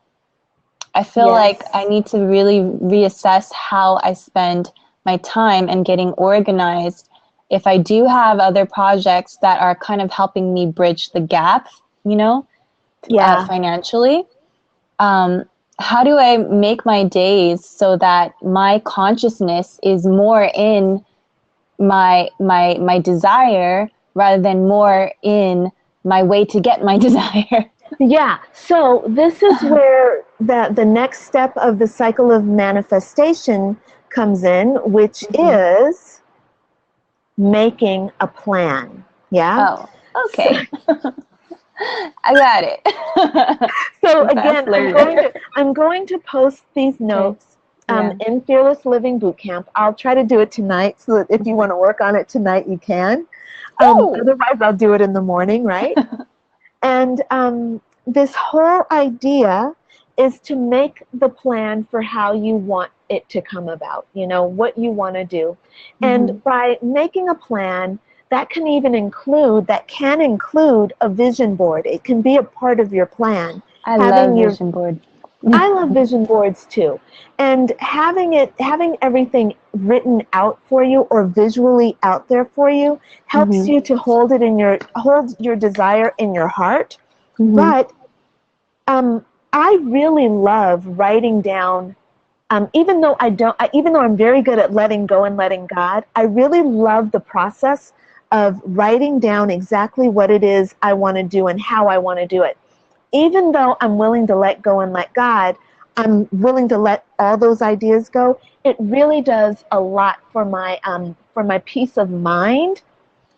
feel like I need to really reassess how I spend my time and getting organized. If I do have other projects that are kind of helping me bridge the gap, you know, financially, how do I make my days so that my consciousness is more in my desire rather than more in my way to get my desire?
Yeah, so this is where the next step of the cycle of manifestation comes in, which is making a plan. Yeah?
Oh, okay. I got it.
So again, I'm going to post these notes in Fearless Living Bootcamp. I'll try to do it tonight, so that if you want to work on it tonight, you can. Otherwise, I'll do it in the morning, right? And this whole idea is to make the plan for how you want it to come about, what you want to do.
Mm-hmm.
And by making a plan, that can include a vision board. It can be a part of your plan.
I love
Having your
vision board.
I love vision boards too. And having everything written out for you or visually out there for you helps
Mm-hmm.
you to hold your desire in your heart.
Mm-hmm.
But I really love writing down. Even though I'm very good at letting go and letting God, I really love the process of writing down exactly what it is I want to do and how I want to do it. Even though I'm willing to let go and let God, I'm willing to let all those ideas go. It really does a lot for my peace of mind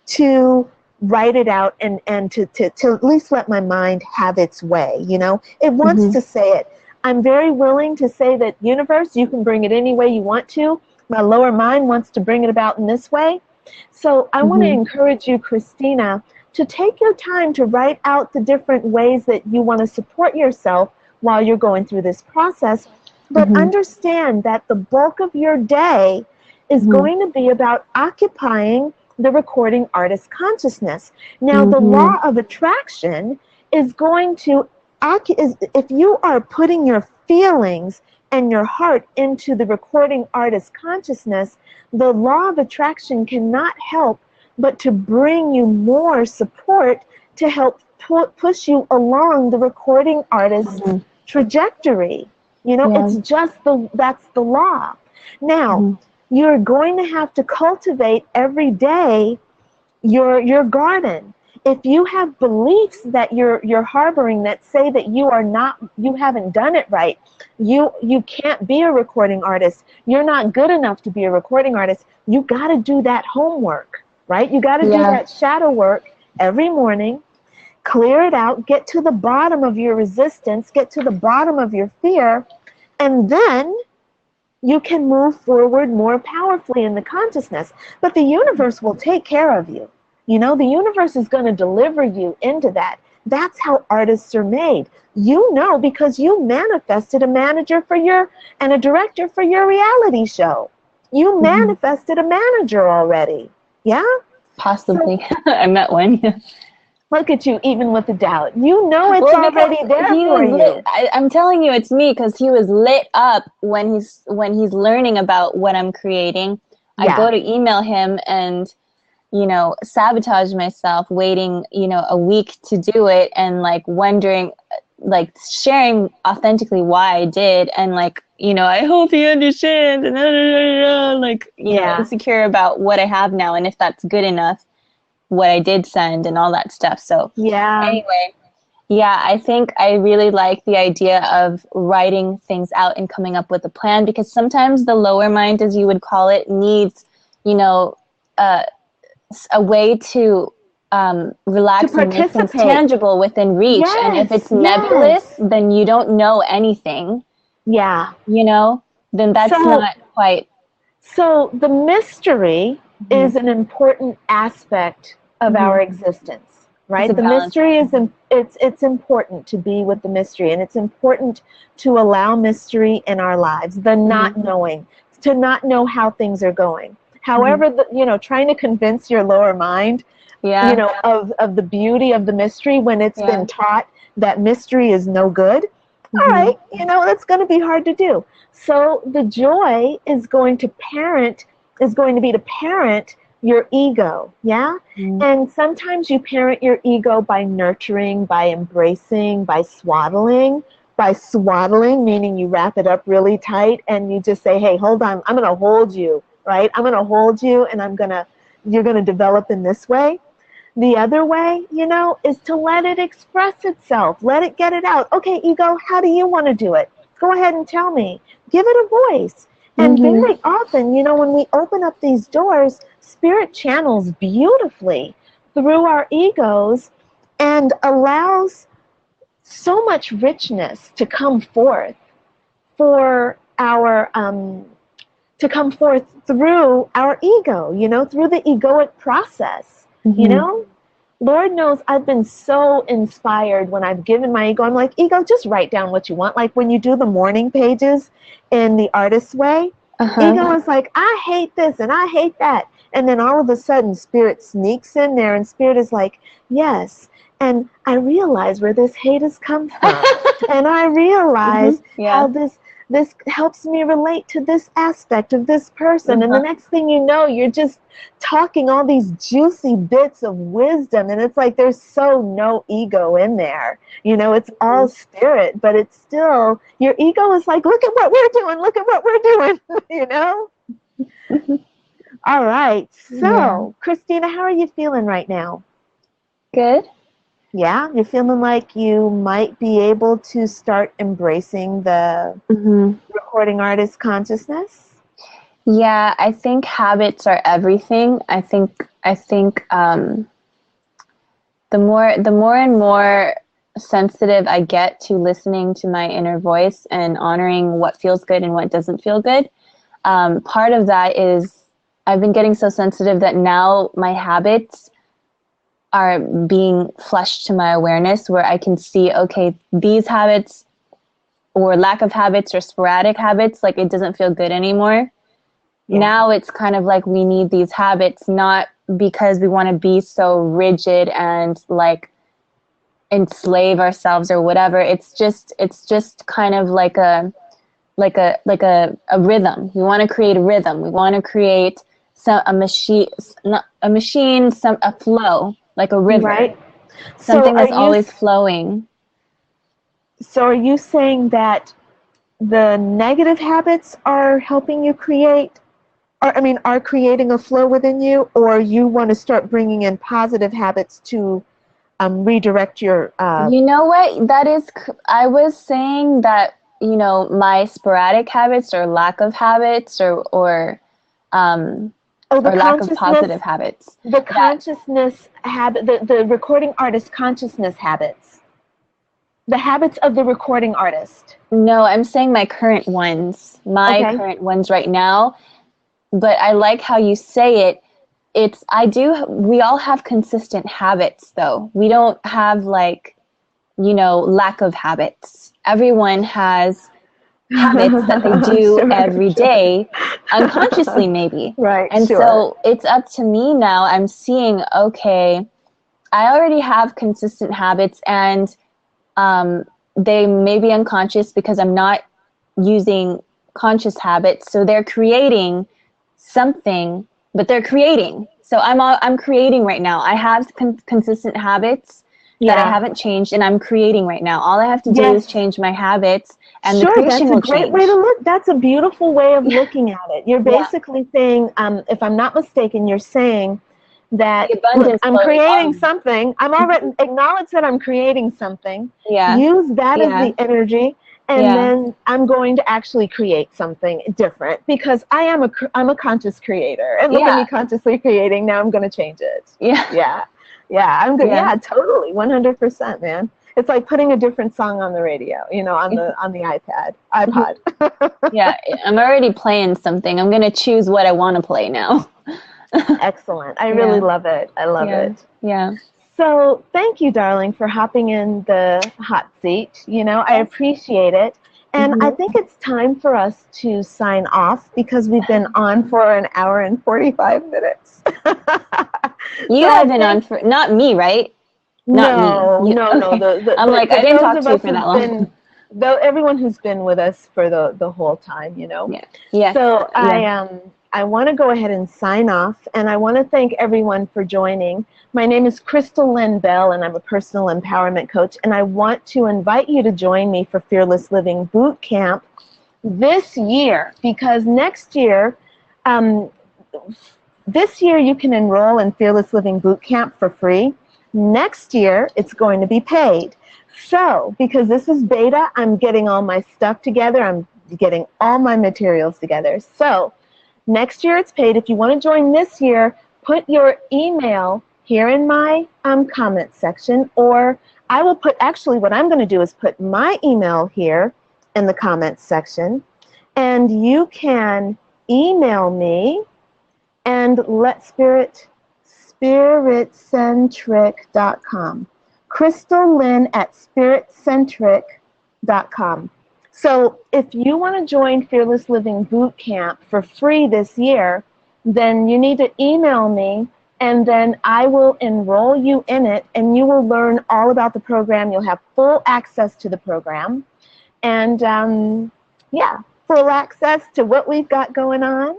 to write it out and to at least let my mind have its way. It wants
Mm-hmm.
to say it. I'm very willing to say that, universe, you can bring it any way you want to. My lower mind wants to bring it about in this way. So I want to
Mm-hmm.
encourage you, Christina, to take your time to write out the different ways that you want to support yourself while you're going through this process. But
Mm-hmm.
understand that the bulk of your day is
Mm-hmm.
going to be about occupying the recording artist consciousness. Now, the
Mm-hmm.
law of attraction is going to, if you are putting your feelings and your heart into the recording artist consciousness, the law of attraction cannot help but to bring you more support to help push you along the recording artist's
Mm-hmm.
trajectory.
Yeah.
It's just that's the law. Now,
Mm-hmm.
you're going to have to cultivate every day your garden. If you have beliefs that you're harboring that say that you haven't done it right, you can't be a recording artist, you're not good enough to be a recording artist, you got to do that homework, right? You got to do
Yeah.
that shadow work every morning, clear it out, get to the bottom of your resistance, get to the bottom of your fear, and then you can move forward more powerfully in the consciousness. But the universe will take care of you. The universe is going to deliver you into that. That's how artists are made. Because you manifested a manager and a director for your reality show. You
Mm-hmm.
manifested a manager already. Yeah? So
Possibly. I met one.
look at you, even with the doubt. It's
Well, because
already there
he
for
was lit.
you.
I'm telling you, it's me because he was lit up when he's learning about what I'm creating. I
Yeah.
go to email him and sabotage myself, waiting a week to do it, and like wondering, like sharing authentically why I did, and like I hope he understands, and like
Yeah.
insecure about what I have now and if that's good enough, what I did send and all that stuff. So
Yeah.
anyway. Yeah, I think I really like the idea of writing things out and coming up with a plan, because sometimes the lower mind, as you would call it, needs, you know, uh, a way to
To
relax and make things
participate.
tangible within reach. And if
Yes.
it's
Yes.
nebulous, then you don't know anything,
Yeah.
you know, then that's
So
not quite.
So the mystery
Mm-hmm.
is an important aspect of
Mm-hmm.
our existence,
It's a
right? The
balance.
mystery it's important to be with the mystery, and it's important to allow mystery in our lives, the
Mm-hmm.
not knowing, to not know how things are going.
Mm-hmm.
However, trying to convince your lower mind,
Yeah.
of the beauty of the mystery when it's
Yeah.
been taught that mystery is no good. All
Mm-hmm.
right, that's going to be hard to do. So the joy is going to be to parent your ego, yeah?
Mm-hmm.
And sometimes you parent your ego by nurturing, by embracing, by swaddling. By swaddling, meaning you wrap it up really tight and you just say, hey, hold on, I'm going to hold you, right? I'm going to hold you and you're going to develop in this way. The other way, is to let it express itself. Let it get it out. Okay, ego, how do you want to do it? Go ahead and tell me. Give it a voice. And
Mm-hmm.
very often, when we open up these doors, spirit channels beautifully through our egos and allows so much richness to come forth for our to come forth through our ego, through the egoic process, you
Mm-hmm.
know? Lord knows I've been so inspired when I've given my ego. I'm like, ego, just write down what you want. Like when you do the morning pages in the artist's way, ego is like, I hate this and I hate that. And then all of a sudden, spirit sneaks in there and spirit is like, yes. And I realize where this hate has come from. And I realize how this helps me relate to this aspect of this person. And the next thing you know, you're just talking all these juicy bits of wisdom. And it's like there's so no ego in there. You know, it's all spirit, but it's still, your ego is like, look at what we're doing. Look at what we're doing, you know? All right. So, Christina, how are you feeling right now?
Good.
Yeah, you're feeling like you might be able to start embracing the recording artist consciousness?
Yeah, I think habits are everything. I think the more and more sensitive I get to listening to my inner voice and honoring what feels good and what doesn't feel good, part of that is I've been getting so sensitive that now my habits are being flushed to my awareness, where I can see, okay, these habits or lack of habits or sporadic habits, like it doesn't feel good anymore. Yeah. Now it's kind of like we need these habits, not because we want to be so rigid and like enslave ourselves or whatever. It's just kind of like a rhythm. We want to create a rhythm. We want to create a flow, like a river. Right. Something that's always flowing.
So are you saying that the negative habits are helping you create, are creating a flow within you, or you want to start bringing in positive habits to redirect your...
You know what? I was saying that, you know, my sporadic habits or lack of habits or lack of positive habits.
The consciousness habit, the recording artist consciousness habits. The habits of the recording artist.
No, I'm saying my current ones. Current ones right now. But I like how you say it. We all have consistent habits, though. We don't have, like, you know, lack of habits. Everyone has habits that they do every day, unconsciously maybe.
Right.
And so it's up to me now. I'm seeing, okay, I already have consistent habits, and they may be unconscious because I'm not using conscious habits. So they're creating something, but they're creating. So I'm creating right now. I have consistent habits that I haven't changed, and I'm creating right now. All I have to do is change my habits, and the creation will change.
That's a great way to look. That's a beautiful way of looking at it. You're basically saying, if I'm not mistaken, you're saying that I'm creating something. I'm already acknowledge that I'm creating something.
Yeah.
Use that as the energy, and then I'm going to actually create something different because I'm a conscious creator, and look at me consciously creating. Now I'm going to change it. I'm good. Yeah, totally, 100%, man. It's like putting a different song on the radio, you know, on the iPod.
Yeah, I'm already playing something. I'm going to choose what I want to play now.
Excellent. I really love it. I love it.
Yeah.
So thank you, darling, for hopping in the hot seat. You know, I appreciate it. And I think it's time for us to sign off because we've been on for an hour and 45 minutes.
You have been on for, not me, right?
No.
I'm like, I didn't talk to you for that long.
Though everyone who's been with us for the whole time, you know.
Yeah.
So I want to go ahead and sign off, and I want to thank everyone for joining. My name is Crystal Lynn Bell, and I'm a personal empowerment coach, and I want to invite you to join me for Fearless Living Boot Camp this year, because next year, this year you can enroll in Fearless Living Boot Camp for free. Next year, it's going to be paid. So, because this is beta, I'm getting all my stuff together. I'm getting all my materials together. So, next year it's paid. If you want to join this year, put your email here in my comment section, or I will put, actually what I'm going to do is put my email here in the comments section, and you can email me and let Spirit spiritcentric.com. Crystal Lynn at spiritcentric.com. So if you want to join Fearless Living Boot Camp for free this year, then you need to email me, and then I will enroll you in it, and you will learn all about the program. You'll have full access to the program, and yeah, full access to what we've got going on.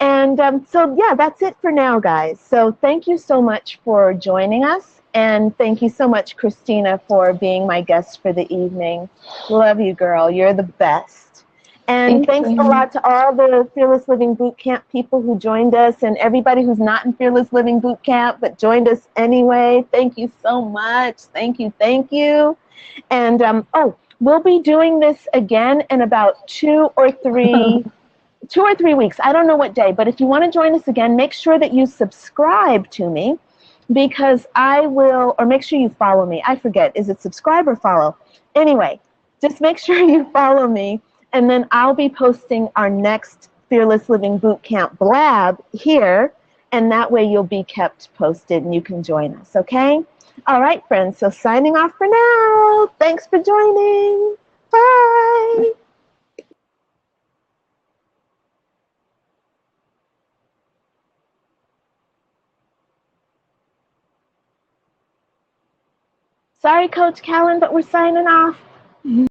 And so, yeah, that's it for now, guys. So thank you so much for joining us. And thank you so much, Christina, for being my guest for the evening. Love you, girl. You're the best. And thanks a lot to all the Fearless Living Boot Camp people who joined us, and everybody who's not in Fearless Living Boot Camp but joined us anyway. Thank you so much. Thank you. Thank you. And, we'll be doing this again in about 2 or 3 weeks. I don't know what day, but if you want to join us again, make sure that you subscribe to me, because I will, or make sure you follow me. I forget, is it subscribe or follow? Anyway, just make sure you follow me, and then I'll be posting our next Fearless Living Bootcamp blab here, and that way you'll be kept posted and you can join us, okay? All right, friends, so signing off for now. Thanks for joining. Bye. Sorry, Coach Callan, but we're signing off.